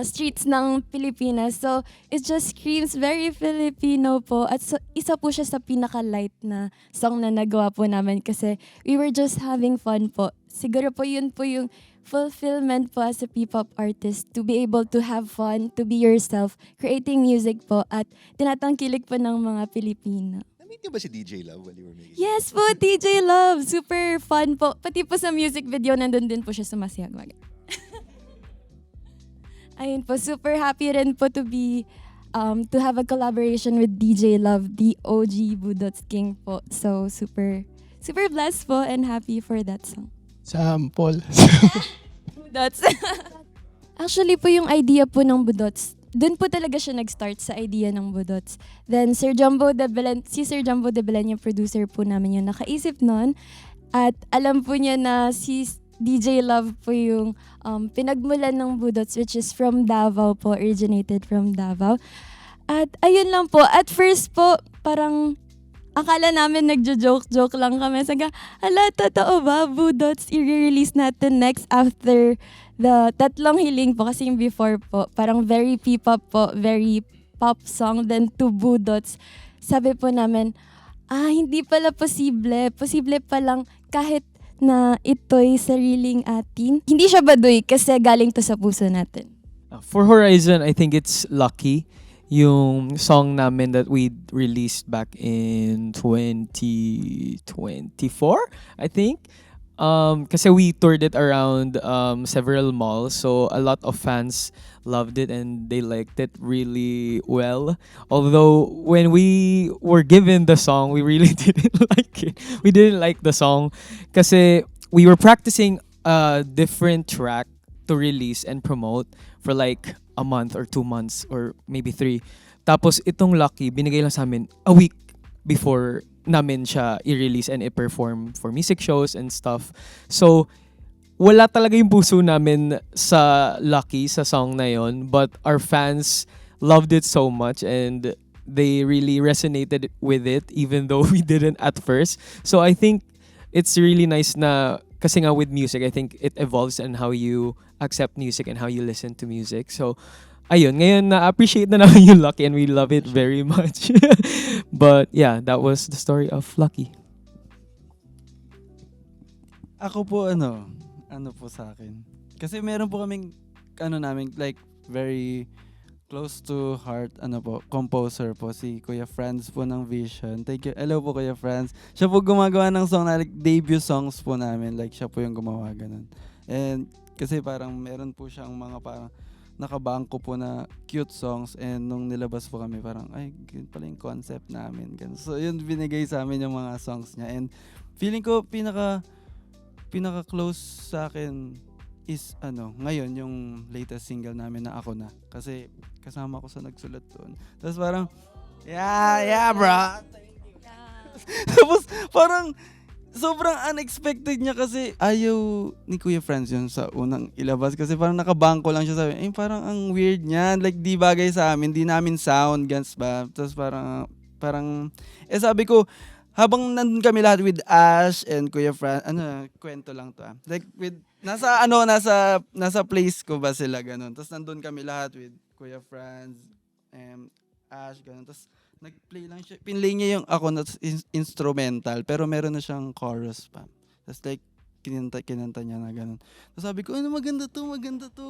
Speaker 4: streets ng Pilipinas. So, it just screams very Filipino po. At so, isa po siya sa pinaka-light na song na nagawa po namin kasi we were just having fun po. Siguro po yun po yung fulfillment po as a P-pop artist to be able to have fun, to be yourself, creating music po at tinatangkilik po ng mga Pilipino.
Speaker 3: Na-meet niyo ba si DJ Love while you were making?
Speaker 4: Yes po, DJ Love. Super fun po. Pati po sa music video, nandun din po siya sumasiyag. Ayun po, super happy rin po to be, to have a collaboration with DJ Love, the OG Budots King po. So, super blessed po and happy for that song.
Speaker 5: Sample.
Speaker 4: Budots. Actually po yung idea po ng Budots, doon po talaga siya nag-start sa idea ng Budots. Then si Sir Jumbo De Belen, yung producer po namin yung nakaisip nun. At alam po niya na si DJ Love po yung pinagmulan ng Budots, which is from Davao po, originated from Davao. At ayun lang po, at first po parang akala namin nagjo-joke lang kami. Saga, hala, totoo ba? Budots, i-release natin next after the Tatlong Hiling po. Kasi yung before po, parang very P-pop po, very pop song. Then to Budots, sabi po namin, hindi pala posible. Posible palang kahit na ito'y sariling atin. Hindi siya baduy kasi galing to sa puso natin.
Speaker 7: For Horizon, I think it's lucky. Yung song namin that we released back in 2024, I think. Kasi we toured it around several malls, so a lot of fans loved it and they liked it really well. Although when we were given the song, we really didn't like it. We didn't like the song kasi we were practicing a different track to release and promote for like a month or 2 months or maybe 3. Tapos itong Lucky, binigay lang sa amin a week before namin siya i-release and i-perform for music shows and stuff. So, wala talaga yung puso namin sa Lucky, sa song na yon, but our fans loved it so much and they really resonated with it even though we didn't at first. So, I think it's really nice na kasi nga with music, I think it evolves in how you accept music and how you listen to music. So, ayun, ngayon na-appreciate na namin yung Lucky and we love it very much. But yeah, that was the story of Lucky.
Speaker 10: Ako po ano po sa akin. Kasi meron po kaming namin like very close to heart composer po si Kuya Franz po ng Vision. Thank you. Hello po Kuya Franz. Siya po gumagawa ng song na like debut songs po namin. Like siya po yung gumawa ganun. And kasi parang meron po siyang mga parang nakabangko po na cute songs and nung nilabas po kami parang ay yun pala yung concept namin. Ganun. So yun binigay sa amin yung mga songs niya and feeling ko pinaka close sa akin is ngayon yung latest single namin na Ako Na kasi kasama ko sa nagsulat doon. Tapos parang yeah bro. Tapos parang sobrang unexpected niya kasi ayaw ni Kuya Franz yun sa unang ilabas kasi parang nakabangko lang siya sabi parang ang weird niyan like di bagay sa amin, di namin sound gans ba. Tapos parang sabi ko habang nandun kami lahat with Ash and Kuya Franz, kwento lang to like with nasa place ko ba sila ganun. Tapos nandun kami lahat with Kuya Franz and Ash ganun. Tapos nag-play lang siya. Pinlay niya yung Ako Na instrumental pero meron na siyang chorus pa. Tapos like kinanta niya na ganun. Tapos sabi ko, maganda to,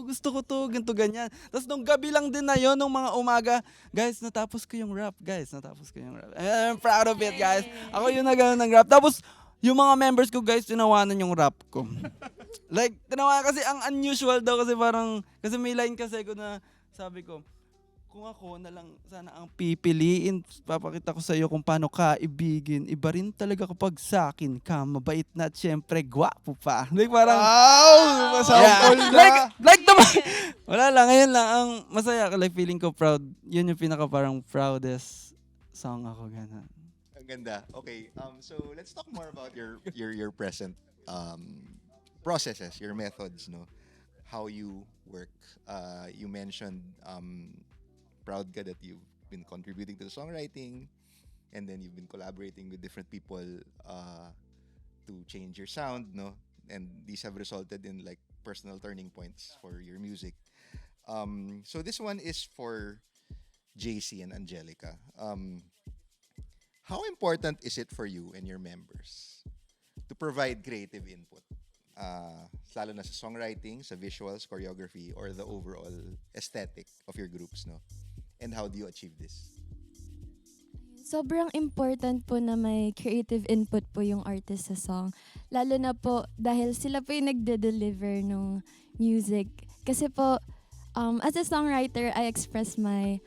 Speaker 10: gusto ko to, ganito ganyan. Tapos nung gabi lang din na yon nung mga umaga, guys, natapos ko yung rap. I'm proud of it, guys. Ako yung nagano ng rap. Tapos yung mga members ko, guys, tinawanan yung rap ko. Like, tinawanan kasi ang unusual daw kasi may line kasi ko na sabi ko, kung ako na lang sana ang pipiliin, papakita ko sa iyo kung paano ka ibigin. Iba rin talaga kapag sa akin ka, mabait na at syempre gwapo pa. Like parang,
Speaker 5: Wow! Masample na!
Speaker 10: Like naman, wala lang, ngayon lang, ang masaya ko, like feeling ko proud. Yun yung pinaka parang proudest song ako, gano'n.
Speaker 3: Ang ganda. Okay, so let's talk more about your present processes, your methods, no? How you work. You mentioned proud ka that you've been contributing to the songwriting and then you've been collaborating with different people to change your sound, no? And these have resulted in like personal turning points for your music. So this one is for JC and Angelica. How important is it for you and your members to provide creative input? Lalo na sa songwriting, sa visuals, choreography, or the overall aesthetic of your groups, no? And how do you achieve this?
Speaker 4: Sobrang important po na may creative input po yung artist sa song. Lalo na po dahil sila po yung nagde-deliver ng music. Kasi po, as a songwriter, I express my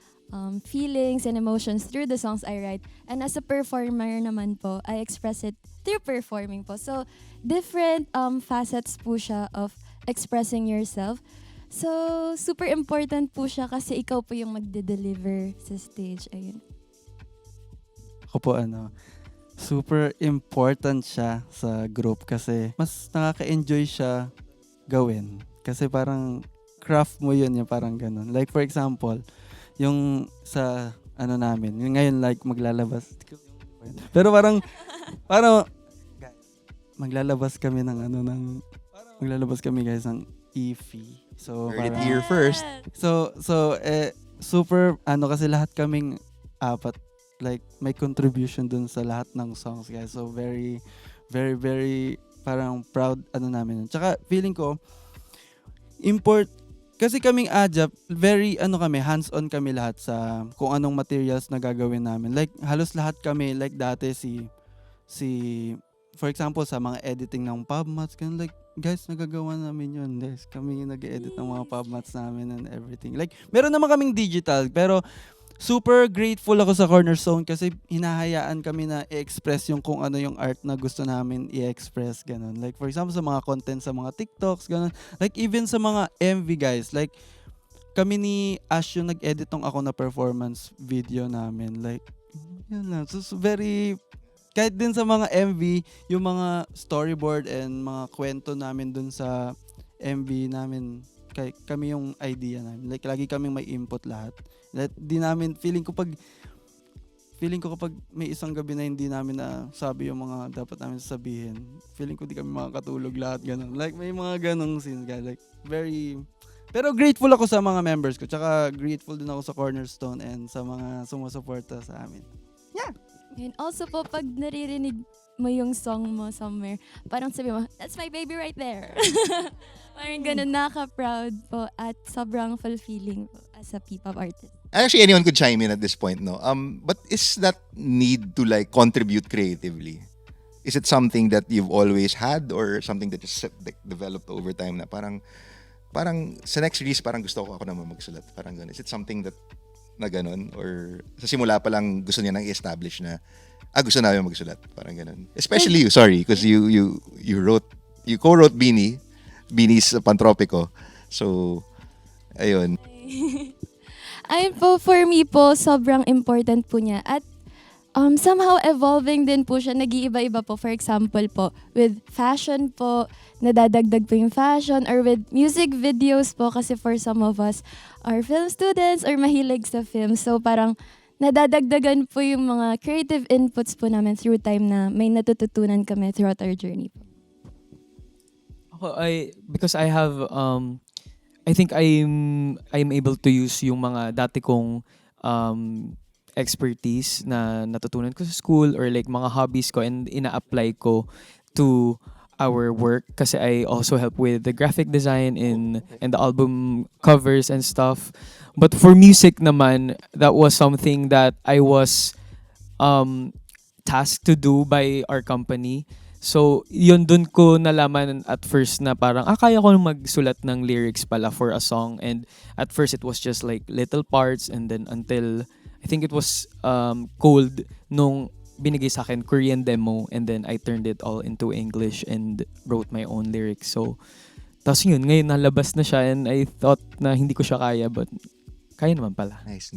Speaker 4: feelings and emotions through the songs I write. And as a performer naman po, I express it through performing po. So, different facets po siya of expressing yourself. So, super important po siya kasi ikaw po yung magde-deliver sa stage. Ayun.
Speaker 10: Ako po super important siya sa group kasi mas nakaka-enjoy siya gawin. Kasi parang craft mo yun, yung parang ganun. Like for example, yung sa namin, yung ngayon like maglalabas. Pero parang maglalabas kami maglalabas kami guys ng EP. So
Speaker 3: Heard it
Speaker 10: parang,
Speaker 3: here first.
Speaker 10: So super kasi lahat kaming apat like may contribution dun sa lahat ng songs guys. So very very very parang proud namin. Tsaka feeling ko kasi kaming AJAP, very kami, hands-on kami lahat sa kung anong materials na gagawin namin. Like halos lahat kami like dati si for example sa mga editing ng PubMats, like guys, nagagawa namin yun. Guys, kami yung nag-edit ng mga PubMats namin and everything. Like, meron naman kaming digital, pero super grateful ako sa Cornerstone kasi hinahayaan kami na i-express yung kung ano yung art na gusto namin i-express, ganun. Like, for example, sa mga content sa mga TikToks, ganun. Like, even sa mga MV, guys. Like, kami ni Ash yung nag-edit ng Ako Na performance video namin. Like, yun lang. So very... Kahit din sa mga MV, yung mga storyboard and mga kwento namin dun sa MV namin, kami yung idea namin. Like, lagi kaming may input lahat. Di namin, feeling ko kapag may isang gabi na hindi namin na sabi yung mga dapat namin sabihin, feeling ko di kami makakatulog lahat, ganun. Like, may mga ganung scenes, guys. Like, very, Pero grateful ako sa mga members ko. Tsaka grateful din ako sa Cornerstone and sa mga sumusuporta sa amin.
Speaker 4: And also po, pag naririnig mo yung song mo somewhere, parang sabi mo, that's my baby right there. Parang ganun, nakaka-proud po at sobrang fulfilling po as a P-pop artist.
Speaker 3: Actually, anyone could chime in at this point, no? But is that need to like contribute creatively? Is it something that you've always had or something that just like, developed over time na parang sa next release parang gusto ko ako naman magsulat, parang ganun. Is it something that na ganun or sa simula pa lang gusto niya nang i-establish na gusto namin magsulat, parang ganun. Especially you, sorry, because you co-wrote Beanie's Pantropico. So ayun.
Speaker 4: Ayun po, for me po, sobrang important po niya. At somehow evolving din po siya, nag-iiba-iba po. For example po, with fashion po, nadadagdag po yung fashion, or with music videos po, kasi for some of us are film students or mahilig sa film. So parang nadadagdagan po yung mga creative inputs po namin through time na may natututunan kami throughout our journey po.
Speaker 7: Because I have I think I'm able to use yung mga dati kong expertise na natutunan ko sa school or like mga hobbies ko and ina-apply ko to our work kasi I also help with the graphic design and the album covers and stuff. But for music naman, that was something that I was tasked to do by our company. So, yun dun ko nalaman at first na parang, kaya ko magsulat ng lyrics pala for a song. And at first, it was just like little parts. And then until, I think it was cold nung binigay sa akin Korean demo. And then I turned it all into English and wrote my own lyrics. So, tapos yun, ngayon nalabas na siya. And I thought na hindi ko siya kaya, but kaya naman pala.
Speaker 3: Nice.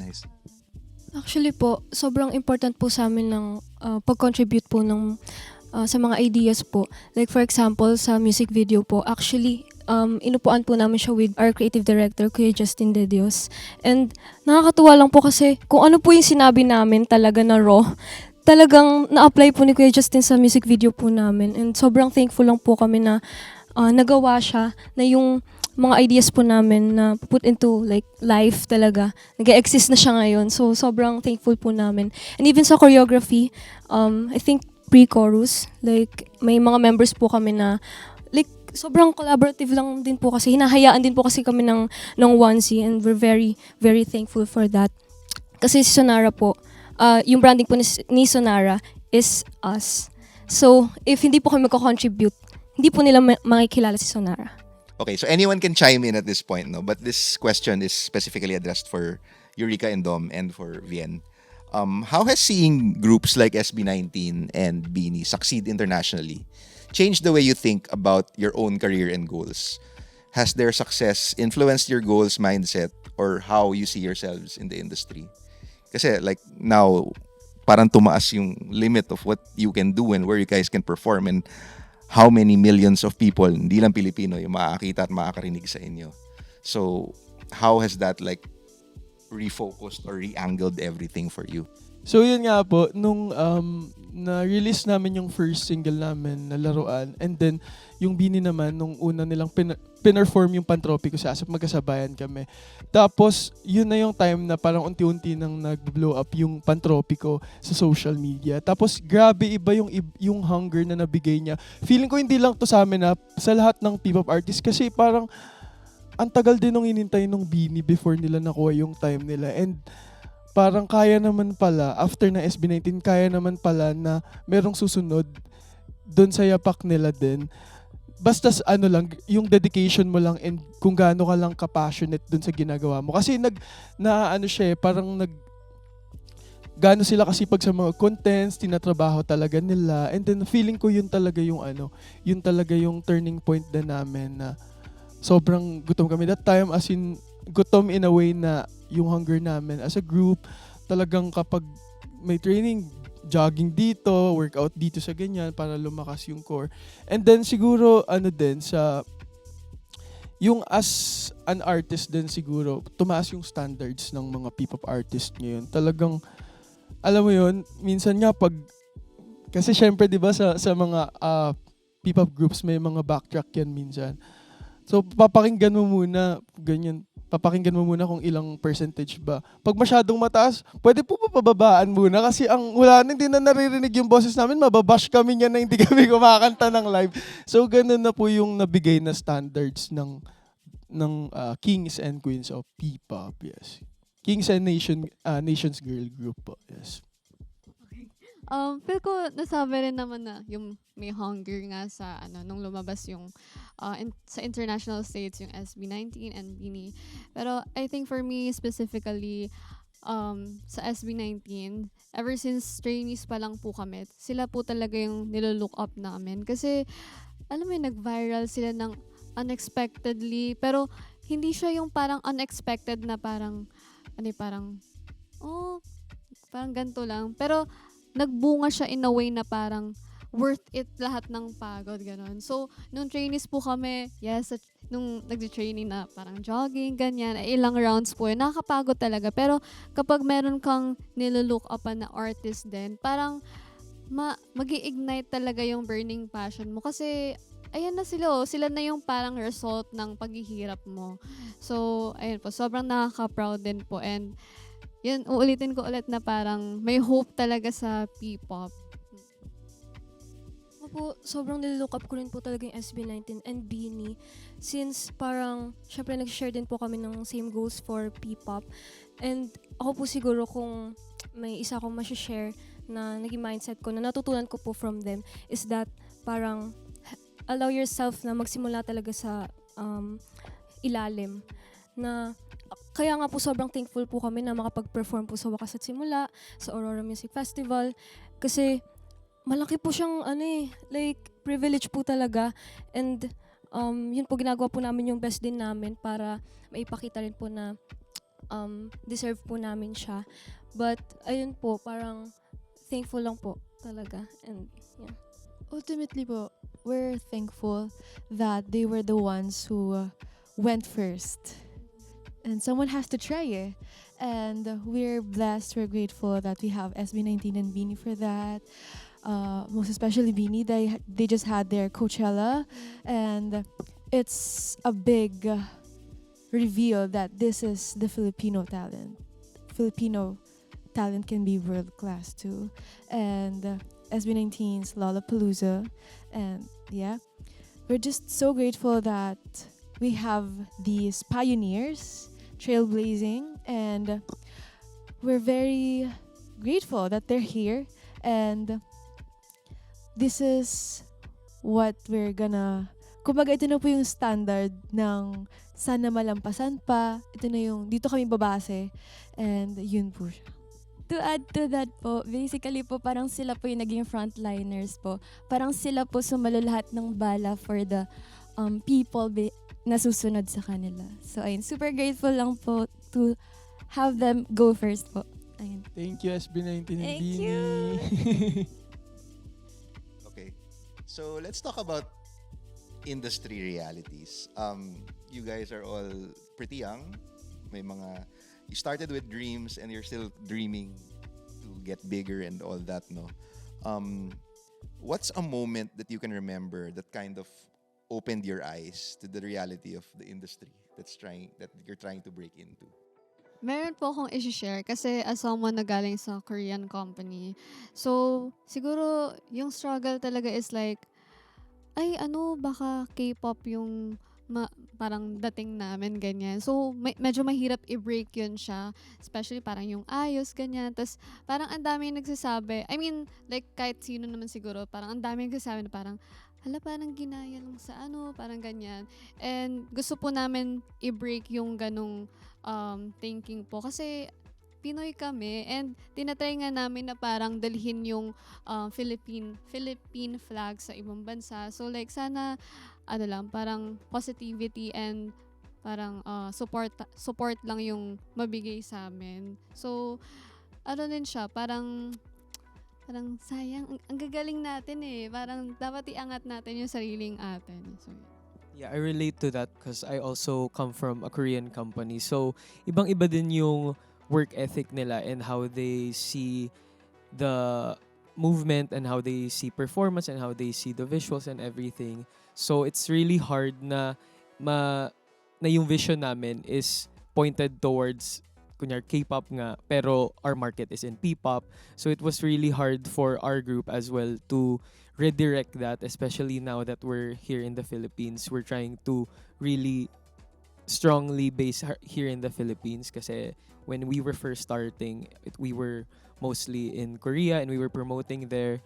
Speaker 9: Actually po, sobrang important po sa amin ng pag-contribute po ng sa mga ideas po. Like for example, sa music video po, actually, inupuan po namin siya with our creative director, Kuya Justin De Dios. And nakakatuwa lang po kasi kung ano po yung sinabi namin talaga na raw, talagang na-apply po ni Kuya Justin sa music video po namin. And sobrang thankful lang po kami na nagawa siya, na yung mga ideas po namin na put into like life talaga. Nag-exist na siya ngayon. So sobrang thankful po namin. And even sa choreography, I think pre-chorus, like may mga members po kami na like sobrang collaborative lang din po kasi hinahayaan din po kasi kami ng onesie and we're very very thankful for that. Kasi si Sonara po, yung branding po ni Sonara is us. So if hindi po kami magko-contribute, hindi po nila makikilala si Sonara.
Speaker 3: Okay, so anyone can chime in at this point, no? But this question is specifically addressed for Eureka and Dom and for Vien. How has seeing groups like SB19 and Beanie succeed internationally changed the way you think about your own career and goals? Has their success influenced your goals, mindset, or how you see yourselves in the industry? Kasi like now, parang tumaas yung limit of what you can do and where you guys can perform and how many millions of people, hindi lang Pilipino, yung makakita at makakarinig sa inyo. So, how has that like refocused or re-angled everything for you?
Speaker 5: So yun nga po, nung na-release namin yung first single namin na Laruan, and then yung Beanie naman, nung una nilang pinerform yung Pantropico sa Asap, magkasabayan kami. Tapos, yun na yung time na parang unti-unti nang nag-blow up yung Pantropico sa social media. Tapos, grabe iba yung hunger na nabigay niya. Feeling ko hindi lang to sa amin na sa lahat ng P-pop artists kasi parang ang tagal din nung inintay nung Beanie before nila nakuha yung time nila. And parang kaya naman pala, after na SB19, kaya naman pala na merong susunod doon sa yapak nila din. Basta ano lang, yung dedication mo lang and kung gaano ka lang ka-passionate doon sa ginagawa mo. Kasi gaano sila kasipag sa mga contents, tinatrabaho talaga nila. And then feeling ko yun talaga yung turning point din namin na sobrang gutom kami that time, as in gutom in a way na yung hunger namin as a group, talagang kapag may training, jogging dito, workout dito sa ganyan para lumakas yung core. And then siguro yung as an artist din siguro, tumaas yung standards ng mga P-pop artist ngayon. Talagang, alam mo yun, minsan nga kasi syempre 'di ba sa mga P-pop groups may mga backtrack yan minsan. So, papakinggan mo muna, ganyan. Papakinggan mo muna kung ilang percentage ba. Pag masyadong mataas, pwede po ba pababaan muna? Kasi wala na, hindi na naririnig yung boses namin, mababash kami niyan na hindi kami kumakanta ng live. So, ganun na po yung nabigay na standards ng Kings and Queens of P-pop, yes. Kings and Nations Girl Group po, yes.
Speaker 6: Feel ko nasabi rin naman na yung may hunger nga sa nung lumabas yung sa international states yung SB19 and BINI. Pero I think for me specifically sa SB19, ever since trainees pa lang po kami, sila po talaga yung nilolook up namin. Kasi alam mo yun, nag-viral sila ng unexpectedly. Pero hindi siya yung parang unexpected na parang parang ganito lang. Pero nagbunga siya in a way na parang worth it lahat ng pagod, gano'n. So, nung trainees po kami, yes, nung nag-training na parang jogging, ganyan, ilang rounds po yun, nakakapagod talaga. Pero kapag meron kang nilolook upan na artist din, parang mag-i-ignite talaga yung burning passion mo. Kasi, ayan na sila, sila na yung parang result ng paghihirap mo. So, ayun po, sobrang nakaka-proud din po. And, yun, uulitin ko ulit na parang may hope talaga sa P-pop.
Speaker 9: Ako po, sobrang nilook up ko rin po talaga yung SB19 and BINI. Since parang, syempre nag-share din po kami ng same goals for P-pop. And ako po siguro kung may isa akong share na naging mindset ko, na natutunan ko po from them, is that parang allow yourself na magsimula talaga sa ilalim. Na kaya nga po sobrang thankful po kami na makapag-perform po sa Wakas at Simula, sa Aurora Music Festival. Kasi malaki po siyang privilege po talaga. And yun po, ginagawa po namin yung best din namin para maipakita rin po na deserve po namin siya. But ayun po, parang thankful lang po talaga. And yeah.
Speaker 8: Ultimately po, we're thankful that they were the ones who went first. And someone has to try it. And we're blessed, we're grateful that we have SB19 and BINI for that. Most especially BINI, they just had their Coachella. And it's a big reveal that this is the Filipino talent. Filipino talent can be world-class too. And SB19's Lollapalooza. And yeah, we're just so grateful that we have these pioneers trailblazing, and we're very grateful that they're here. And this is what we're gonna, kumbaga ito na po yung standard ng sana malampasan pa. Ito na yung, dito kami babase. And yun po siya.
Speaker 4: To add to that po, basically po parang sila po yung naging frontliners po. Parang sila po sumalo lahat ng bala for the people na susunod sa kanila. So ayun, super grateful lang po to have them go first po. Ayun.
Speaker 5: Thank you, SB19 and
Speaker 4: Thank
Speaker 5: BINI.
Speaker 4: you.
Speaker 3: Okay. So let's talk about industry realities. You guys are all pretty young. You started with dreams and you're still dreaming to get bigger and all that, no? What's a moment that you can remember that kind of opened your eyes to the reality of the industry that you're trying to break into?
Speaker 6: Meron po akong i-share kasi as someone na galing sa Korean company. So, siguro yung struggle talaga is like, baka K-pop yung parang dating namin, ganyan. So, medyo mahirap i-break yun siya. Especially parang yung ayos, ganyan. Tapos, parang ang dami nagsasabi. I mean, like, kahit sino naman siguro, parang ang dami nagsasabi na parang, parang ginaya lang sa parang ganyan. And gusto po namin i-break yung ganong thinking po. Kasi Pinoy kami and tinatry nga namin na parang dalhin yung Philippine flag sa ibang bansa. So like sana parang positivity and parang support lang yung mabigay sa amin. So din siya, parang sayang, ang gagaling natin parang dapat iangat natin yung sariling atin. So
Speaker 7: Yeah, I relate to that because I also come from a Korean company. So, ibang-iba din yung work ethic nila and how they see the movement and how they see performance and how they see the visuals and everything. So, it's really hard na na yung vision namin is pointed towards kunyar K-pop nga, pero our market is in P-pop. So it was really hard for our group as well to redirect that, especially now that we're here in the Philippines. We're trying to really strongly base here in the Philippines kasi when we were first starting, we were mostly in Korea and we were promoting there.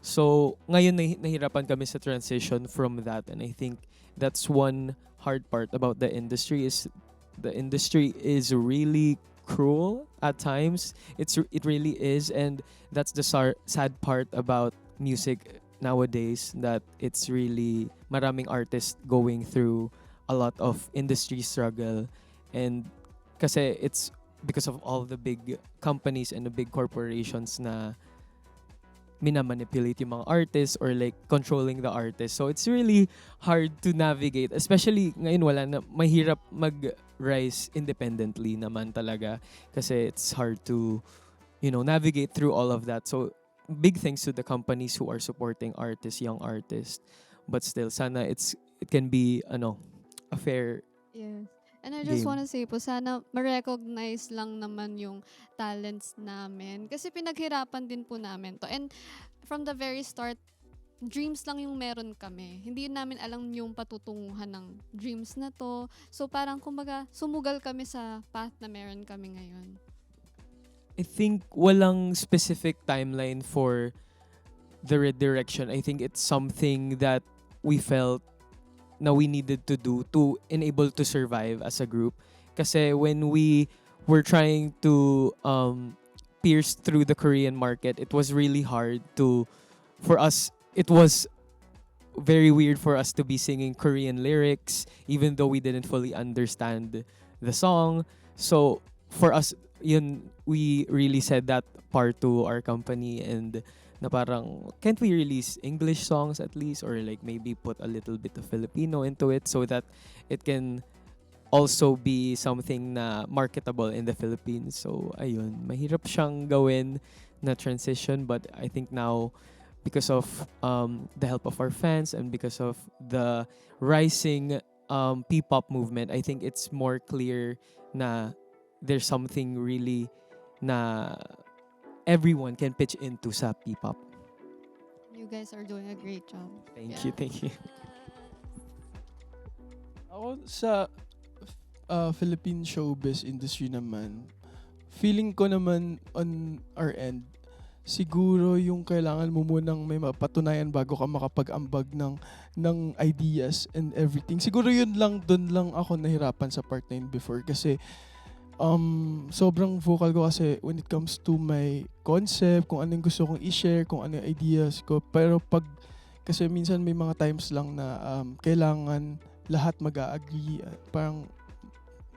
Speaker 7: So ngayon nahirapan kami sa transition from that, and I think that's one hard part about the industry is the industry is really cruel at times. It really is, and that's the sad part about music nowadays, that it's really maraming artists going through a lot of industry struggle, and kasi it's because of all the big companies and the big corporations na minamanipulate yung mga artists or like controlling the artist. So it's really hard to navigate, especially ngayon wala na, mahirap mag-rise independently naman talaga kasi it's hard to, navigate through all of that. So big thanks to the companies who are supporting artists, young artists. But still, sana it can be a fair.
Speaker 6: Yes. And I just
Speaker 7: Game.
Speaker 6: want to say po, sana ma-recognize lang naman yung talents namin. Kasi pinaghirapan din po namin to. And from the very start, dreams lang yung meron kami. Hindi namin alam yung patutunguhan ng dreams na to. So parang kumbaga, sumugal kami sa path na meron kami ngayon.
Speaker 7: I think walang specific timeline for the redirection. I think it's something that we felt na we needed to do to enable to survive as a group. Kasi when we were trying to pierce through the Korean market, it was really hard for us, it was very weird for us to be singing Korean lyrics, even though we didn't fully understand the song. So for us, we really said that part to our company, and na parang, can't we release English songs at least, or like maybe put a little bit of Filipino into it so that it can also be something na marketable in the Philippines. So ayun, mahirap siyang gawin na transition, but I think now because of the help of our fans and because of the rising P-pop movement, I think it's more clear na there's something really na everyone can pitch into sa P-pop.
Speaker 6: You guys are doing a great job.
Speaker 7: Thank you.
Speaker 5: Ako sa Philippine showbiz industry naman, feeling ko naman on our end, siguro yung kailangan mo munang may mapatunayan bago ka makapag-ambag ng ideas and everything. Siguro yun lang, dun lang ako nahirapan sa part na yun before kasi sobrang vocal ko kasi when it comes to my concept, kung ano yung gusto kong i-share, kung ano yung ideas ko. Pero kasi minsan may mga times lang na kailangan lahat mag-a-agree, parang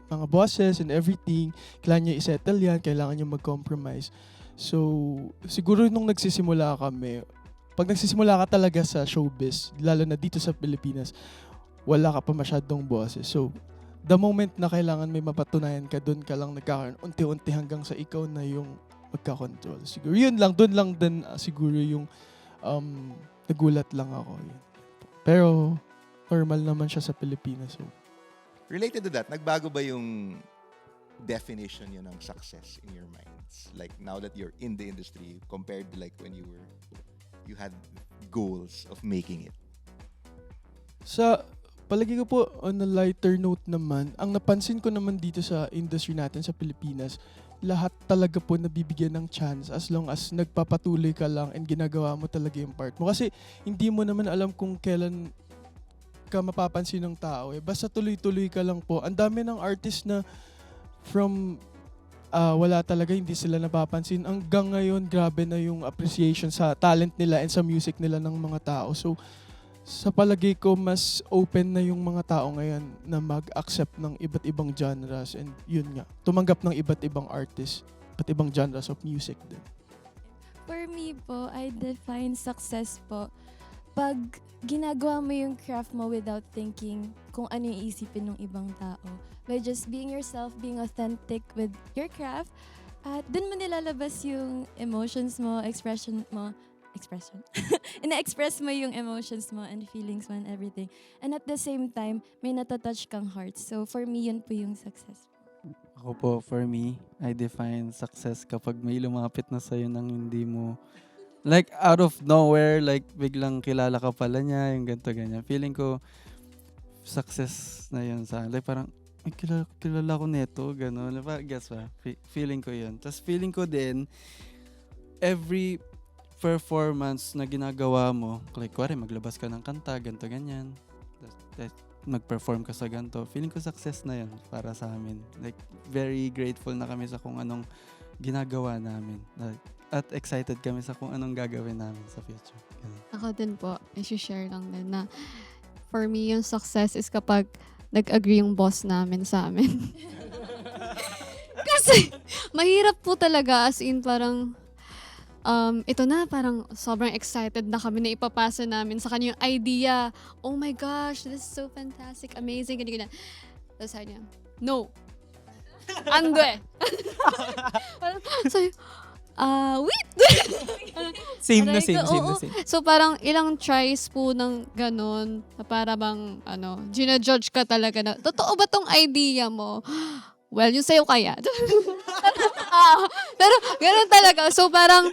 Speaker 5: mga bosses and everything, kailangan nyo i-settle yan, kailangan nyo mag-compromise. So, siguro nung nagsisimula kami, pag nagsisimula ka talaga sa showbiz, lalo na dito sa Pilipinas, wala ka pa masyadong bosses. So, the moment na kailangan may mapatunayan ka, doon ka lang nagkakaroon unti-unti hanggang sa ikaw na yung magka-control. Siguro yun lang, doon lang din siguro yung nagulat lang ako. Yun. Pero normal naman siya sa Pilipinas. So.
Speaker 3: Related to that, nagbago ba yung definition yun ng success in your minds? Like now that you're in the industry compared to like when you had goals of making it?
Speaker 5: Sa palagi ko po, on a lighter note naman, ang napansin ko naman dito sa industry natin sa Pilipinas, lahat talaga po nabibigyan ng chance as long as nagpapatuloy ka lang and ginagawa mo talaga yung part mo. Kasi hindi mo naman alam kung kailan ka mapapansin ng tao. Basta tuloy-tuloy ka lang po. Ang dami ng artist na from wala talaga, hindi sila napapansin. Hanggang ngayon, grabe na yung appreciation sa talent nila and sa music nila ng mga tao. So, sa palagay ko, mas open na yung mga tao ngayon na mag-accept ng iba't ibang genres and yun nga, tumanggap ng iba't ibang artists, iba't ibang genres of music din.
Speaker 4: For me po, I define success po pag ginagawa mo yung craft mo without thinking kung ano yung isipin ng ibang tao. By just being yourself, being authentic with your craft, at dun mo nilalabas yung emotions mo, expression mo, expression. Ina-express mo yung emotions mo and feelings mo and everything. And at the same time, may natatouch kang heart. So for me, yun po yung success.
Speaker 10: Ako po, for me, I define success kapag may lumapit na sa'yo nang hindi mo, like, out of nowhere, like, biglang kilala ka pala niya, yung ganito, ganyan. Feeling ko, success na yun sa akin. Like, parang, ay, kilala ko neto, gano'n. Guess ba? Feeling ko yun. Tapos feeling ko din, every performance na ginagawa mo, like, kuwari, maglabas ka ng kanta, ganito, ganyan. Mag-perform ka sa ganito. Feeling ko success na yun para sa amin. Like, very grateful na kami sa kung anong ginagawa namin. At excited kami sa kung anong gagawin namin sa future. Ganun.
Speaker 6: Ako din po, i-share lang din na for me, yung success is kapag nag-agree yung boss namin sa amin. Kasi, mahirap po talaga as in parang, ito na, parang sobrang excited na kami na ipapasa namin sa kanya yung idea. Oh my gosh, this is so fantastic, amazing, ganyan, ganyan. Tapos sabi niya, no. Ando eh. Parang, sabi, wait!
Speaker 7: Same na
Speaker 6: Aray
Speaker 7: same,
Speaker 6: ko,
Speaker 7: same na
Speaker 6: oo.
Speaker 7: same.
Speaker 6: So parang ilang tries po ng ganun, na para bang, gina-judge ka talaga na, totoo ba tong idea mo? Well, yung sa'yo kaya. Pero ganun talaga. So parang,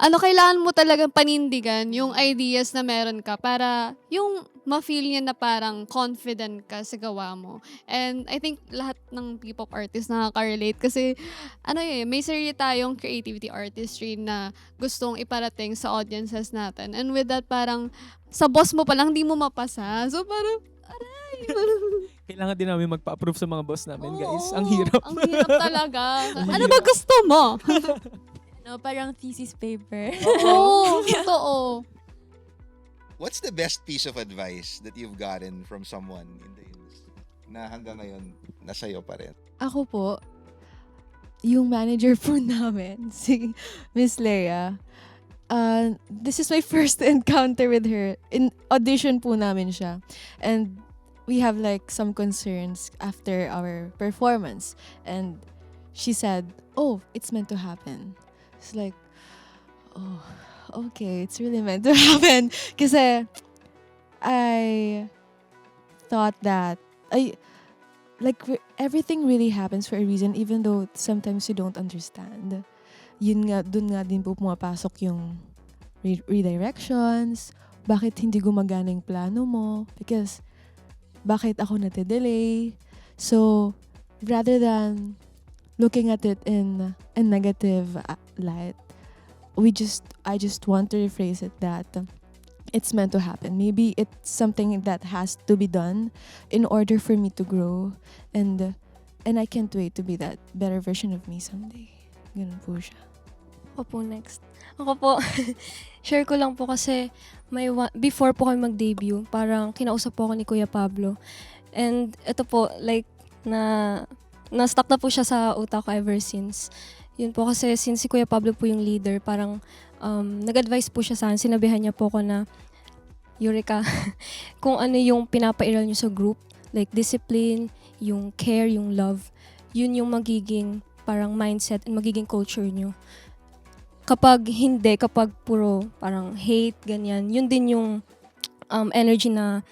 Speaker 6: kailangan mo talagang panindigan yung ideas na meron ka para yung ma-feel niya na parang confident ka sa gawa mo. And I think lahat ng P-pop artists nakaka-relate kasi may sarili tayong creativity artistry na gustong iparating sa audiences natin. And with that, parang sa boss mo pa lang di mo mapasa. So parang,
Speaker 7: Kailangan din namin magpa-approve sa mga boss namin, guys.
Speaker 6: oo,
Speaker 7: Ang hirap.
Speaker 6: Ang hirap talaga. Ano ba gusto mo?
Speaker 4: Parang thesis paper.
Speaker 6: Oo, totoo.
Speaker 3: What's the best piece of advice that you've gotten from someone in the industry na hanggang ngayon nasa'yo pa rin?
Speaker 8: Ako po, yung manager po namin, si Miss Leia, this is my first encounter with her. In audition po namin siya. And we have like some concerns after our performance. And she said, oh, it's meant to happen. It's like, oh, okay, it's really meant to happen. Kasi I thought that, everything really happens for a reason even though sometimes you don't understand. Dun nga din po pumapasok yung redirections, bakit hindi gumagana yung plano mo, because bakit ako nate-delay. So, rather than looking at it in a negative light, I just want to rephrase it that it's meant to happen. Maybe it's something that has to be done in order for me to grow, and I can't wait to be that better version of me someday. Ganun po siya.
Speaker 9: Ako po next. Ako po, share ko lang po kasi before po kami mag-debut, parang kinausap po ako ni Kuya Pablo. And ito po, like, na-stuck na po siya sa utak ko ever since. Yun po kasi since si Kuya Pablo po yung leader, parang nag-advise po siya sa akin. Sinabihan niya po ko na, Eureka, kung ano yung pinapairal niyo sa group, like discipline, yung care, yung love, yun yung magiging parang mindset and magiging culture niyo. Kapag puro parang hate, ganyan, yun din yung energy na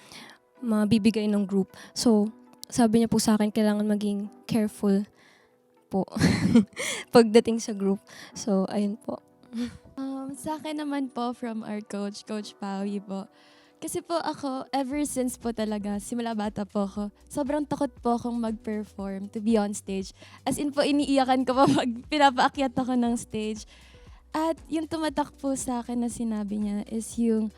Speaker 9: mabibigay ng group. So, sabi niya po sa akin, kailangan maging careful po pagdating sa group. So, ayun po.
Speaker 4: Sa akin naman po from our coach, Coach Paui po. Kasi po ako, ever since po talaga, simula bata po ako, sobrang takot po akong mag-perform, to be on stage. As in po, iniiyakan ko po pag pinapaakyat ako ng stage. At yung tumatak po sa akin na sinabi niya is yung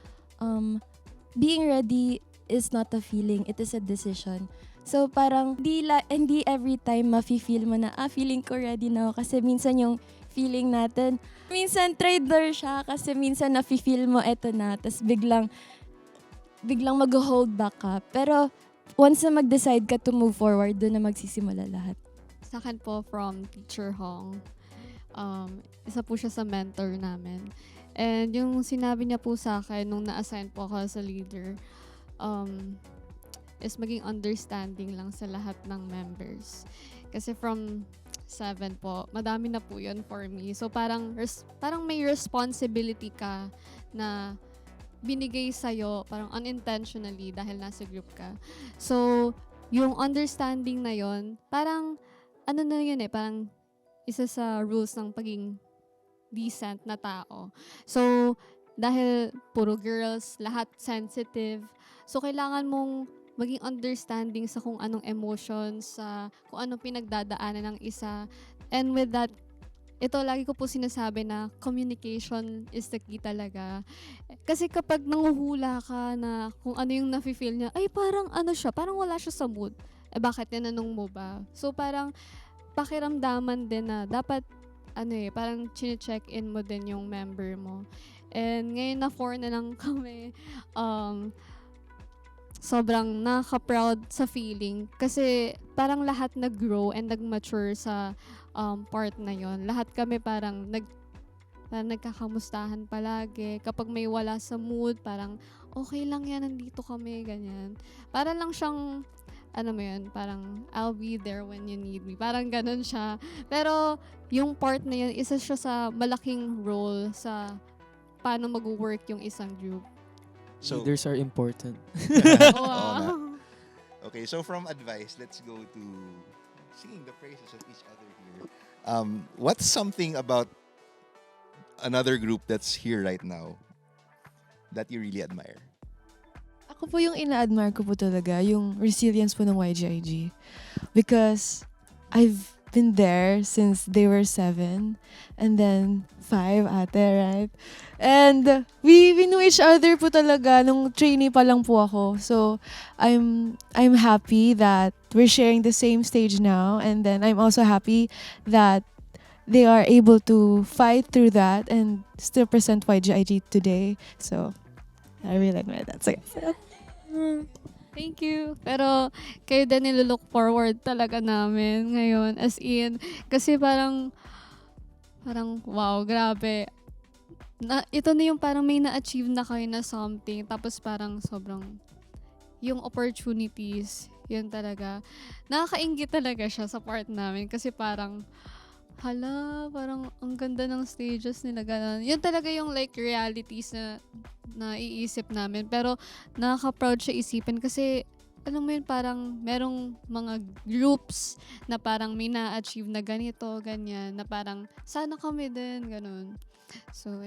Speaker 4: being ready is not a feeling, it is a decision. So parang hindi every time mafe-feel mo na, feeling ko ready na ako. Kasi minsan yung feeling natin, minsan traitor siya kasi minsan nafe-feel mo eto na, tapos biglang mag-hold back ka. Pero once na mag-decide ka to move forward, doon na magsisimula lahat.
Speaker 6: Sa akin po from Teacher Hong, isa po siya sa mentor namin. And yung sinabi niya po sa akin nung na-assign po ako as a leader, is maging understanding lang sa lahat ng members. Kasi from 7 po. Madami na po yun for me. So parang parang may responsibility ka na binigay sa'yo parang unintentionally dahil nasa group ka. So, yung understanding na yon parang ano na yun parang isa sa rules ng pagiging decent na tao. So, dahil puro girls, lahat sensitive. So, kailangan mong maging understanding sa kung anong emotions, sa kung anong pinagdadaanan ng isa. And with that, ito, lagi ko po sinasabi na communication is the key talaga. Kasi kapag nanguhula ka na kung ano yung nafe-feel niya, ay parang ano siya, parang wala siya sa mood. Bakit tinanong mo ba? So parang pakiramdaman din na dapat parang chine-check-in mo din yung member mo. And ngayon na 4 na lang kami, sobrang nakaka-proud sa feeling kasi parang lahat nag-grow and nag-mature sa part na yon. Lahat kami parang nagkakamustahan palagi. Kapag may wala sa mood, parang okay lang yan, nandito kami, ganyan. Para lang siyang, parang I'll be there when you need me. Parang ganun siya. Pero yung part na yun, isa siya sa malaking role sa paano mag-work yung isang group.
Speaker 3: So,
Speaker 7: Leaders are important.
Speaker 6: Wow.
Speaker 3: okay, so from advice, let's go to singing the praises of each other here. What's something about another group that's here right now that you really admire?
Speaker 8: Ako po yung ina-admire ko po talaga, yung resilience po ng YGIG. Because I've been there since they were 7 and then 5 ate, right? And we knew each other po talaga nung trainee pa lang po ako. So I'm happy that we're sharing the same stage now, and then I'm also happy that they are able to fight through that and still present YGIG today. So I really admire that. So,
Speaker 6: Thank you. Pero kayo din nilook forward talaga namin ngayon. As in, kasi parang wow, grabe. Ito na yung parang may na-achieve na kayo na something. Tapos parang sobrang yung opportunities, yun talaga. Nakakaingit talaga siya sa part namin. Kasi parang parang ang ganda ng stages nila, ganun. Yun talaga yung like realities na naiisip namin. Pero nakaka-proud siya isipin kasi alam mo yun, parang merong mga groups na parang may na-achieve na ganito, ganyan, na parang sana kami din, ganun. So,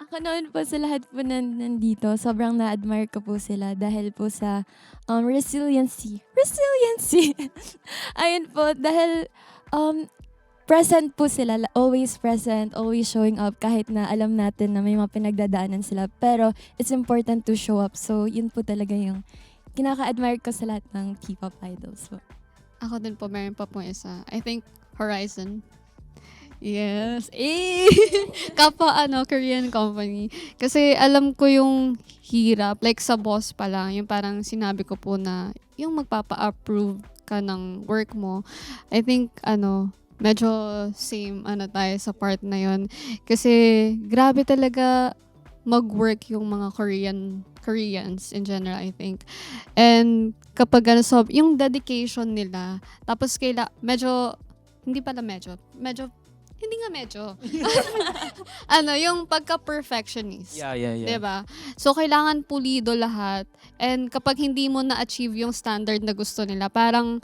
Speaker 4: Ako noon po sa lahat po nandito, sobrang na-admire ko po sila dahil po sa resiliency. Ayun po, dahil present po sila, always present, always showing up kahit na alam natin na may mga pinagdadaanan sila. Pero it's important to show up. So yun po talaga yung kinaka-admire ko sa lahat ng K-pop idols po.
Speaker 6: ako din po, meron pa pong isa. I think Horizon. Yes. Kapwa Korean company. Kasi alam ko yung hirap, like sa boss pa lang, yung parang sinabi ko po na yung magpapa-approve ka ng work mo. I think medyo same tayo sa part na yon. Kasi grabe talaga mag-work yung mga Koreans in general, I think. And kapag yung dedication nila, tapos yung pagka-perfectionist.
Speaker 7: Yeah.
Speaker 6: Diba? So, kailangan pulido lahat. And kapag hindi mo na-achieve yung standard na gusto nila, parang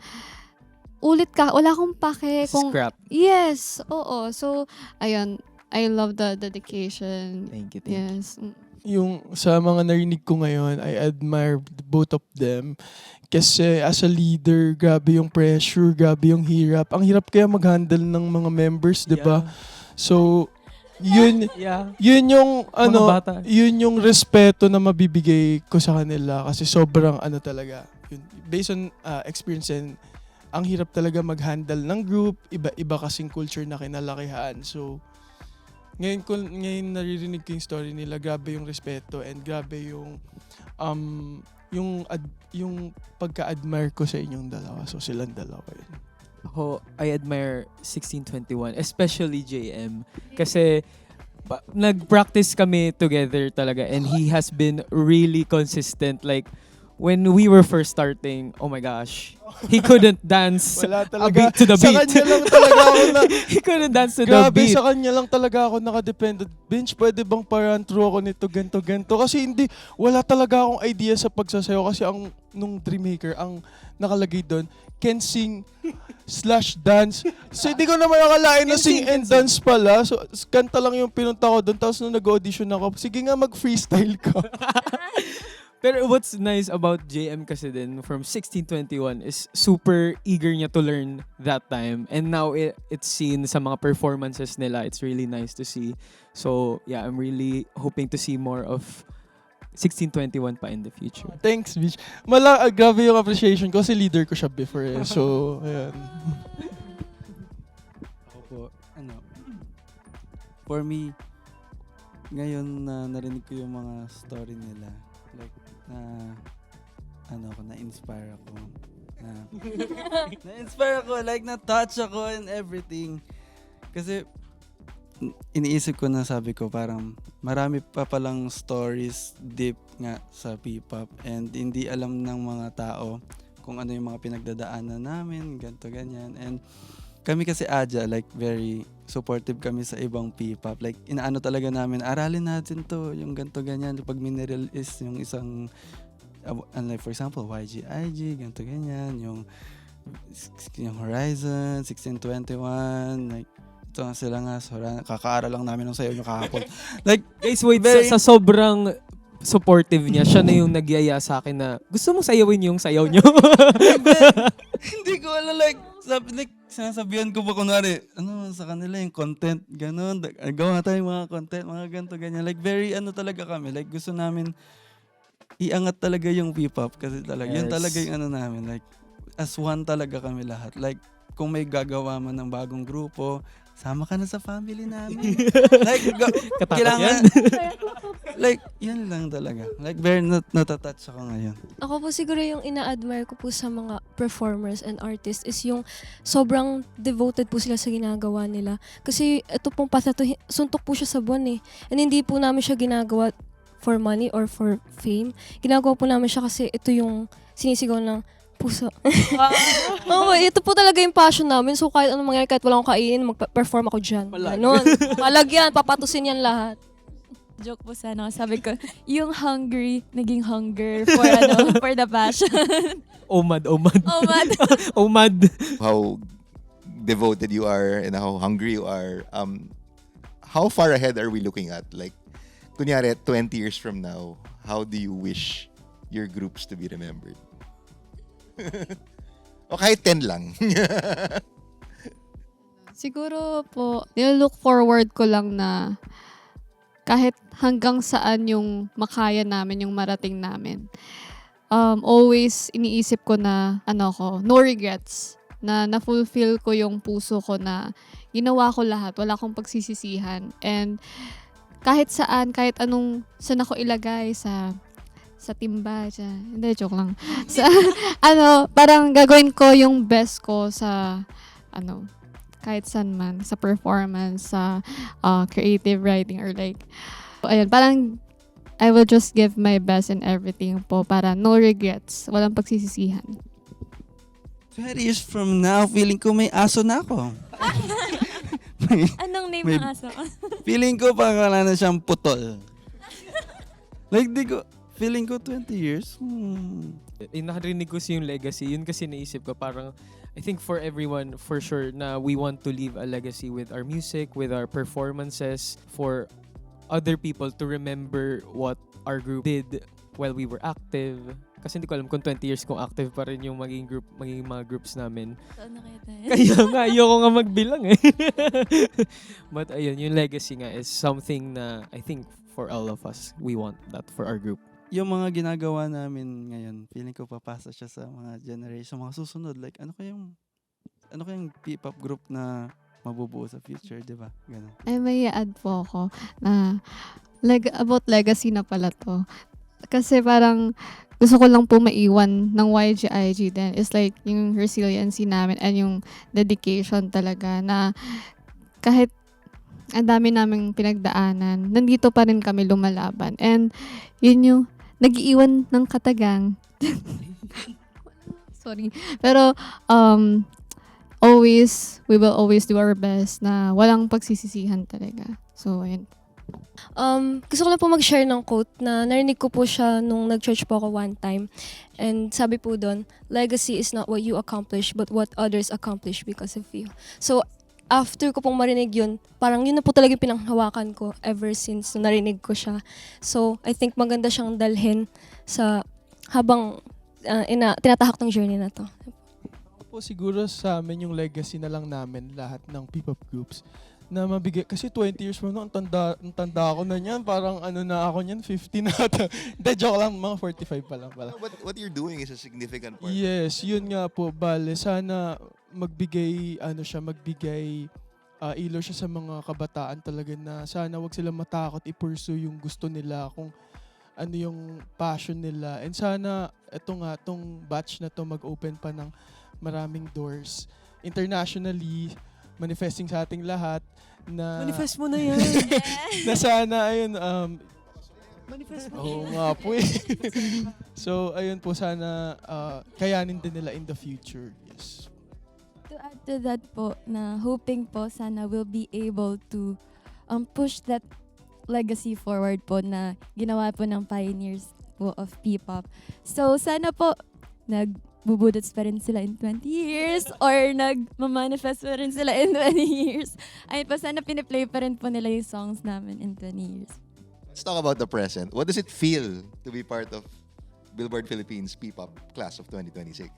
Speaker 6: ulit ka, wala akong pake.
Speaker 7: Scrap.
Speaker 6: Yes, oo. So, ayun, I love the dedication.
Speaker 7: Thank you.
Speaker 6: Yes.
Speaker 5: Yung sa mga narinig ko ngayon, I admire both of them. Kasi as a leader, grabe yung pressure, grabe yung hirap. Ang hirap kaya mag-handle ng mga members, 'di ba? So, yun yung
Speaker 7: Mga bata.
Speaker 5: yun yung respeto na mabibigay ko sa kanila kasi sobrang talaga. Yun, based on experience and ang hirap talaga mag-handle ng group, iba kasing culture na kinalakihan. So, ngayon naririnig ko yung story nila, grabe yung respeto and grabe yung pagka-admire ko sa inyong dalawa. So silang dalawa yun.
Speaker 7: Ako, I admire 1621, especially JM. Kasi nag-practice kami together talaga and he has been really consistent. Like, when we were first starting, oh my gosh, he couldn't dance
Speaker 5: Wala
Speaker 7: a
Speaker 5: talaga.
Speaker 7: beat to the
Speaker 5: Sa
Speaker 7: beat.
Speaker 5: kanya lang talaga ako na,
Speaker 7: He couldn't dance to the
Speaker 5: grabe,
Speaker 7: beat.
Speaker 5: sa kanya lang talaga ako nakadependent. Bench, pwede bang parang through ako nito, ganto. Kasi hindi, wala talaga akong idea sa pagsasayaw. Kasi nung Dreammaker, ang nakalagay doon, can sing / dance. So hindi ko naman nakalain na sing and dance pala. So kanta lang yung pinunta ko doon. Tapos nung nag-audition ako, sige nga mag-freestyle ka.
Speaker 7: Pero what's nice about JM kasi din from 1621 is super eager niya to learn that time. And now it's seen sa mga performances nila. It's really nice to see. So yeah, I'm really hoping to see more of 1621 pa in the future.
Speaker 5: Thanks, Beach. Grabe yung appreciation ko kasi leader ko siya before eh. So, ayan.
Speaker 10: Ako po, for me, ngayon na narinig ko yung mga story nila, like, na-inspire ako. Na-inspire ako, like, na-touch ako and everything. Kasi, iniisip ko na sabi ko parang marami pa palang stories deep nga sa P-pop and hindi alam ng mga tao kung ano yung mga pinagdadaanan namin, ganto ganyan. And kami kasi Aja, like very supportive kami sa ibang P-pop. Like inaano talaga namin, aralin natin to, yung ganto ganyan. Pag minirelease yung isang, like for example, YGIG, ganto ganyan, yung Horizon, 1621, like ito sila nga, kakaaral lang namin ng sayaw nyo kahapon. Like,
Speaker 7: Guys, wait, sa sobrang supportive niya, siya na yung nagyaya sa akin na gusto mo sayawin yung sayaw nyo.
Speaker 10: hindi ko alam, like sinasabihan ko pa kunwari, sa kanila yung content, ganun, gawa tayong mga content, mga ganito, ganyan. Like, very talaga kami. Like, gusto namin iangat talaga yung P-pop kasi talaga, yun talaga yung namin. Like, as one talaga kami lahat. Like, kung may gagawa man ng bagong grupo, sama ka na sa family namin. Like, kailangan, like, yun lang talaga. Like, very natatouch ako ngayon.
Speaker 9: Ako po siguro yung ina-admire ko po sa mga performers and artists is yung sobrang devoted po sila sa ginagawa nila. Kasi ito pong path na to, suntok po siya sa buwan eh. And hindi po namin siya ginagawa for money or for fame. Ginagawa po namin siya kasi ito yung sinisigaw ng puso. Oo, ito po talaga yung passion namin. So kahit anong mangyari, kahit wala akong kainin, mag-perform ako dyan. Ganon. Malagyan, papatusin yan lahat.
Speaker 4: Joke po sana. Sabi ko, yung hungry, naging hunger for, for the passion.
Speaker 7: Omad.
Speaker 4: Omad.
Speaker 3: How devoted you are and how hungry you are. How far ahead are we looking at? Like, kunyari, 20 years from now, how do you wish your groups to be remembered? O kahit 10 lang.
Speaker 6: Siguro po, nilook forward ko lang na kahit hanggang saan yung makaya namin, yung marating namin. Always iniisip ko na, no regrets. Na na-fulfill ko yung puso ko na ginawa ko lahat. Wala akong pagsisisihan. And kahit saan, kahit saan ako ilagay sa timba, hindi, joke lang. Parang gagawin ko yung best ko sa, kahit saan man, sa performance, sa creative writing, or like, ayun, parang, I will just give my best in everything po para no regrets, walang pagsisisihan.
Speaker 10: 20 years from now, feeling ko may aso na ako.
Speaker 4: Anong name ng aso?
Speaker 10: Feeling ko parang na siyang putol. Like, feeling ko 20 years.
Speaker 7: Nakarinig ko yung legacy. Yun kasi naisip ko parang I think for everyone, for sure, na we want to leave a legacy with our music, with our performances, for other people to remember what our group did while we were active. Kasi hindi ko alam kung 20 years kung active pa rin yung maging mga groups namin.
Speaker 4: Saan na kaya tayo?
Speaker 7: Kaya nga, ayoko nga magbilang eh. But ayun, yung legacy nga is something na I think for all of us, we want that for our group.
Speaker 10: Yung mga ginagawa namin ngayon, feeling ko papasa siya sa mga generation, mga susunod. Like, ano kayang P-pop group na mabubuo sa future, di ba? Ganun.
Speaker 6: Ay, may i-add po ako na about legacy na pala to. Kasi parang gusto ko lang po maiwan ng YGIG din. It's like yung resiliency namin and yung dedication talaga na kahit ang dami naming pinagdaanan, nandito pa rin kami lumalaban. And yun yung nag-iiwan ng katagang Sorry. Pero, we will always do our best na walang pagsisisihan talaga. So, ayun.
Speaker 9: Gusto ko lang po mag-share ng quote na narinig ko po siya nung nag-church po ako one time. And sabi po doon, legacy is not what you accomplish but what others accomplish because of you. So, after ko pong marinig yun, parang yun na po talaga yung pinanghawakan ko ever since nung narinig ko siya. So, I think maganda siyang dalhin sa habang tinatahak ng journey na to.
Speaker 5: Po siguro sa amin yung legacy na lang namin lahat ng P-pop groups na mabigay kasi 20 years from now ang tanda ako na niyan, parang ano na ako niyan, 50 na ata. Hindi, joke lang, mga 45 pa lang pala.
Speaker 3: What you're doing is a significant part.
Speaker 5: Yes, yun nga po, bale sana magbigay ilaw siya sa mga kabataan talaga na sana wag sila matakot i-pursue yung gusto nila, kung ano yung passion nila. And sana tong batch na to mag-open pa ng maraming doors internationally, manifesting sa ating lahat na
Speaker 7: Manifest mo na yan.
Speaker 5: na sana ayun
Speaker 7: Manifest mo.
Speaker 5: oo nga po eh. So ayun po, sana kayanin din nila in the future. Yes.
Speaker 4: To add to that po, na hoping po sana we'll be able to push that legacy forward po na ginawa po ng pioneers po of P-pop. So sana po nagbubudots pa rin sila in 20 years or nagmamanifest pa rin sila in 20 years. Ayun po, sana piniplay pa rin po nila yung songs namin in 20 years.
Speaker 3: Let's talk about the present. What does it feel to be part of Billboard Philippines P-pop class of 2026?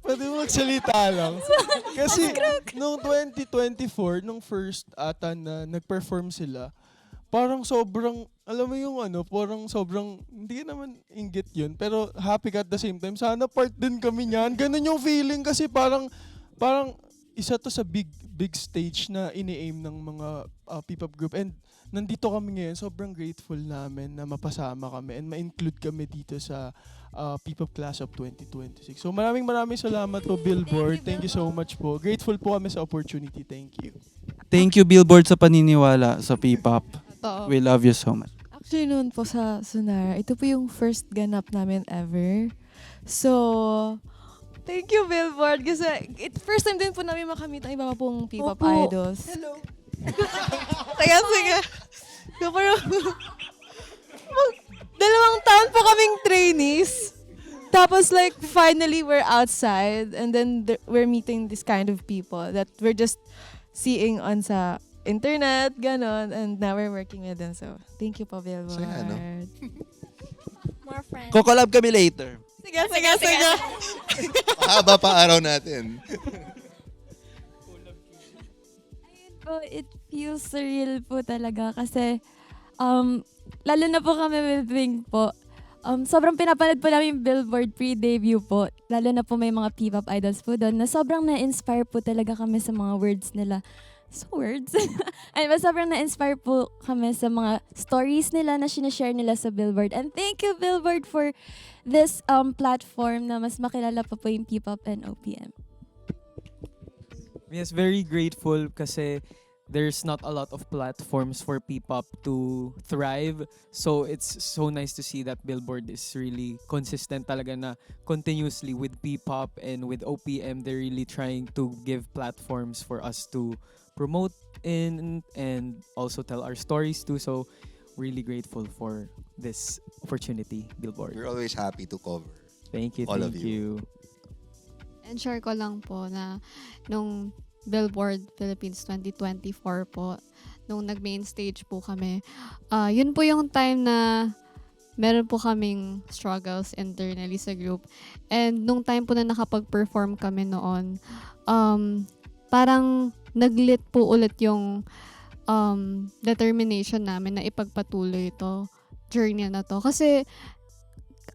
Speaker 5: Pwede mo magsalita lang. Kasi noong 2024, nung first ata na nag-perform sila, parang sobrang, alam mo yung parang sobrang, hindi naman inggit yun, pero happy ka at the same time. Sana part din kami niyan. Ganun yung feeling kasi parang isa to sa big stage na ini-aim ng mga P-pop group. And nandito kami ngayon, sobrang grateful namin na mapasama kami and ma-include kami dito sa P-pop class of 2026. So maraming salamat po, Billboard. Thank you so much po. Grateful po kami sa opportunity. Thank you.
Speaker 10: Thank you, Billboard, sa paniniwala sa P-pop. We love you so much.
Speaker 8: Actually, noon po sa Sonara, ito po yung first ganap namin ever. So, thank you, Billboard. Kasi first time din po namin makamit ang iba pa pong P-pop idols.
Speaker 5: Hello.
Speaker 8: Sige. So, parang, 2 taon po kaming trainees. Tapos finally we're outside and then we're meeting this kind of people that we're just seeing on sa internet, ganon, and now we're working with them. So, thank you po, Billboard.
Speaker 3: Saya, no?
Speaker 9: More friends.
Speaker 10: Kokolab kami later.
Speaker 8: Sige.
Speaker 3: Mahaba pa araw natin.
Speaker 4: Po, it feels surreal po talaga kasi lalo na po kami with Wing po. Sobrang pinapanood po namin yung Billboard pre-debut po. Lalo na po may mga P-pop idols po doon na sobrang na-inspire po talaga kami sa mga words nila. Ay, sobrang na-inspire po kami sa mga stories nila na sinashare nila sa Billboard. And thank you, Billboard, for this platform na mas makilala pa po yung P-pop and OPM.
Speaker 7: Yes, very grateful kasi there's not a lot of platforms for P-pop to thrive. So it's so nice to see that Billboard is really consistent talaga na continuously with P-pop and with OPM. They're really trying to give platforms for us to promote in and also tell our stories too. So really grateful for this opportunity, Billboard.
Speaker 3: We're always happy to cover.
Speaker 7: Thank you,
Speaker 3: all of
Speaker 7: thank you.
Speaker 6: And share ko lang po na nung Billboard Philippines 2024 po, nung nag-main stage po kami, yun po yung time na meron po kaming struggles internally sa group. And nung time po na nakapag-perform kami noon, parang nag-lit po ulit yung determination namin na ipagpatuloy ito, journey na to. Kasi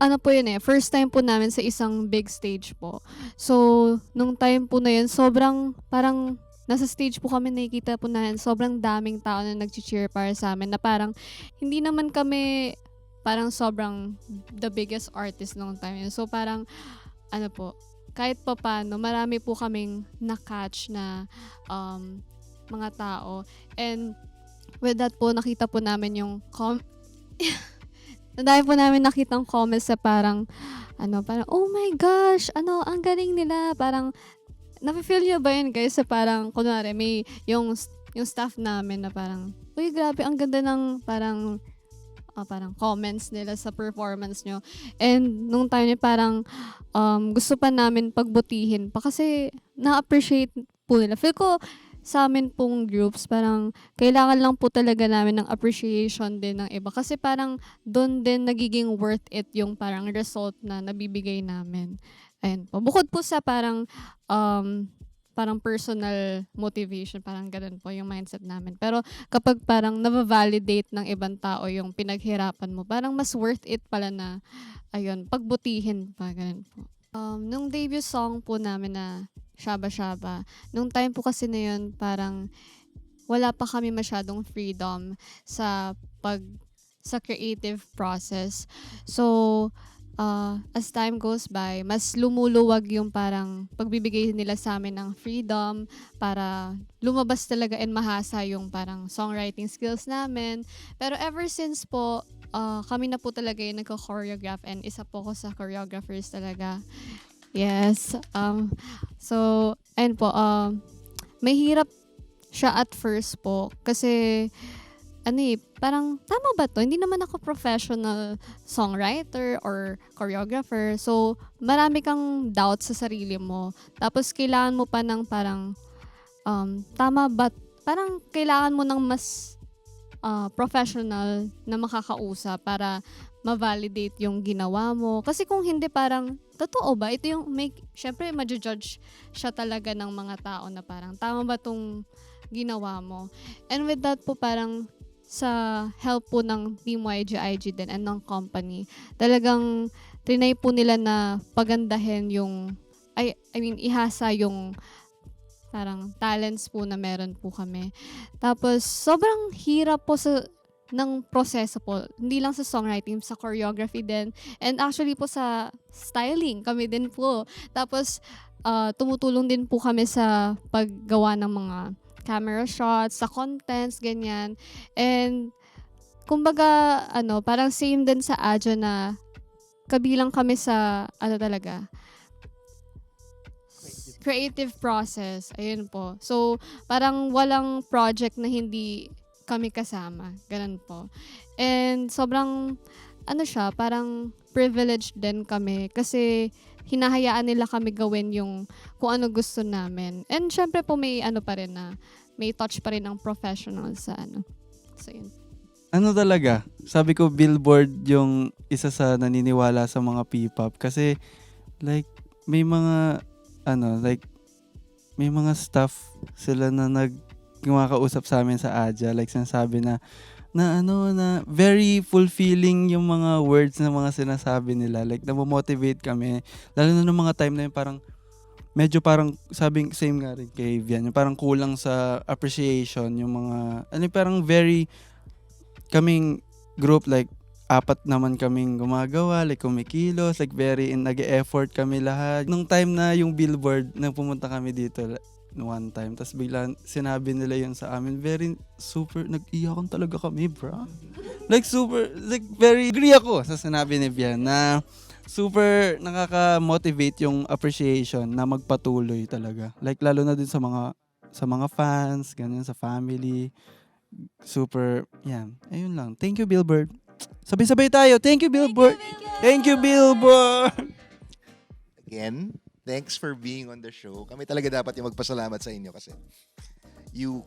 Speaker 6: ano po yun first time po namin sa isang big stage po. So, nung time po na yun, sobrang parang nasa stage po kami, nakikita po na sobrang daming tao na nag-cheer para sa amin na parang hindi naman kami parang sobrang the biggest artist nung time yun. So, parang ano po, kahit pa paano, marami po kaming na-catch na mga tao. And with that po, nakita po namin yung Nadami po namin nakitang comments sa parang, parang, oh my gosh, ang galing nila. Parang, nafe-feel nyo ba yun guys? Sa parang, kunwari, may yung staff namin na parang, uy, grabe, ang ganda ng parang comments nila sa performance nyo. And nung time niya parang gusto pa namin pagbutihin pa kasi na-appreciate po nila. Feel ko sa amin pong groups, parang kailangan lang po talaga namin ng appreciation din ng iba. Kasi parang doon din nagiging worth it yung parang result na nabibigay namin. Ayun po. Bukod po sa parang personal motivation, parang ganun po yung mindset namin. Pero kapag parang na-validate ng ibang tao yung pinaghirapan mo, parang mas worth it pala na, ayun, pagbutihin pa, ganun po. Nung debut song po namin na Shaba Shaba, nung time po kasi na yun, parang wala pa kami masyadong freedom sa creative process. So, as time goes by, mas lumuluwag yung parang pagbibigay nila sa amin ng freedom para lumabas talaga and mahasa yung parang songwriting skills namin. Pero ever since po, kami na po talaga yung nagko-choreograph and isa po ko sa choreographers talaga. Yes. So, ayun po, may hirap siya at first po kasi parang tama ba to? Hindi naman ako professional songwriter or choreographer. So, marami kang doubts sa sarili mo. Tapos, kailangan mo pa ng parang, tama ba? Parang kailangan mo ng mas professional na makakausap para ma-validate yung ginawa mo. Kasi kung hindi parang, totoo ba? Ito yung syempre, ma-judge siya talaga ng mga tao na parang, tama ba tong ginawa mo? And with that po parang, sa help po ng Team YGIG din and ng company, talagang trinay po nila na pagandahin yung, ihasa yung parang talents po na meron po kami. Tapos, sobrang hirap po ng proseso po. Hindi lang sa songwriting, sa choreography din. And actually po sa styling, kami din po. Tapos, tumutulong din po kami sa paggawa ng mga camera shots, sa contents, ganyan. And, kumbaga, parang same din sa Adjo na kabilang kami sa, talaga, creative process. Ayun po. So, parang walang project na hindi kami kasama. Ganun po. And sobrang, parang privileged din kami kasi hinahayaan nila kami gawin yung kung ano gusto namin. And syempre po may pa rin na, may touch pa rin ng professional sa So, yun.
Speaker 10: Talaga, sabi ko Billboard yung isa sa naniniwala sa mga P-pop kasi like may mga may mga staff sila na kumakausap sa amin sa Adja, like sinasabi na very fulfilling yung mga words na mga sinasabi nila, like namomotivate kami, lalo na ng mga time na yun parang medyo parang sabing same nga rin kay Vian, yung parang kulang sa appreciation yung mga parang very kaming group, like 4 naman kaming gumagawa, like kumikilos, like very nag-e-effort kami lahat. Nung time na yung Billboard, na pumunta kami dito one time, tapos bigla sinabi nila yun sa amin, very super, nag-iyakan talaga kami, bro. Like super, like very agree ako sa sinabi ni Bian na super nakaka-motivate yung appreciation na magpatuloy talaga. Like lalo na din sa mga fans, ganyan, sa family. Super, yan. Ayun lang. Thank you, Billboard. Sabay-sabay tayo. Thank you, Billboard. Thank you, Billboard.
Speaker 3: Again, thanks for being on the show. Kami talaga dapat yung magpasalamat sa inyo kasi you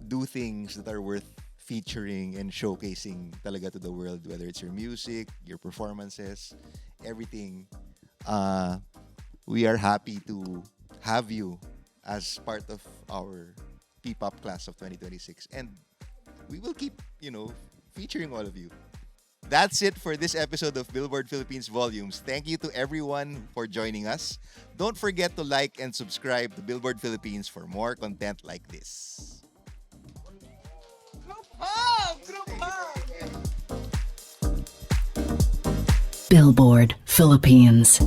Speaker 3: do things that are worth featuring and showcasing talaga to the world, whether it's your music, your performances, everything. We are happy to have you as part of our P-pop class of 2026, and we will keep, featuring all of you. That's it for this episode of Billboard Philippines Volumes. Thank you to everyone for joining us. Don't forget to like and subscribe to Billboard Philippines for more content like this.
Speaker 1: Billboard Philippines.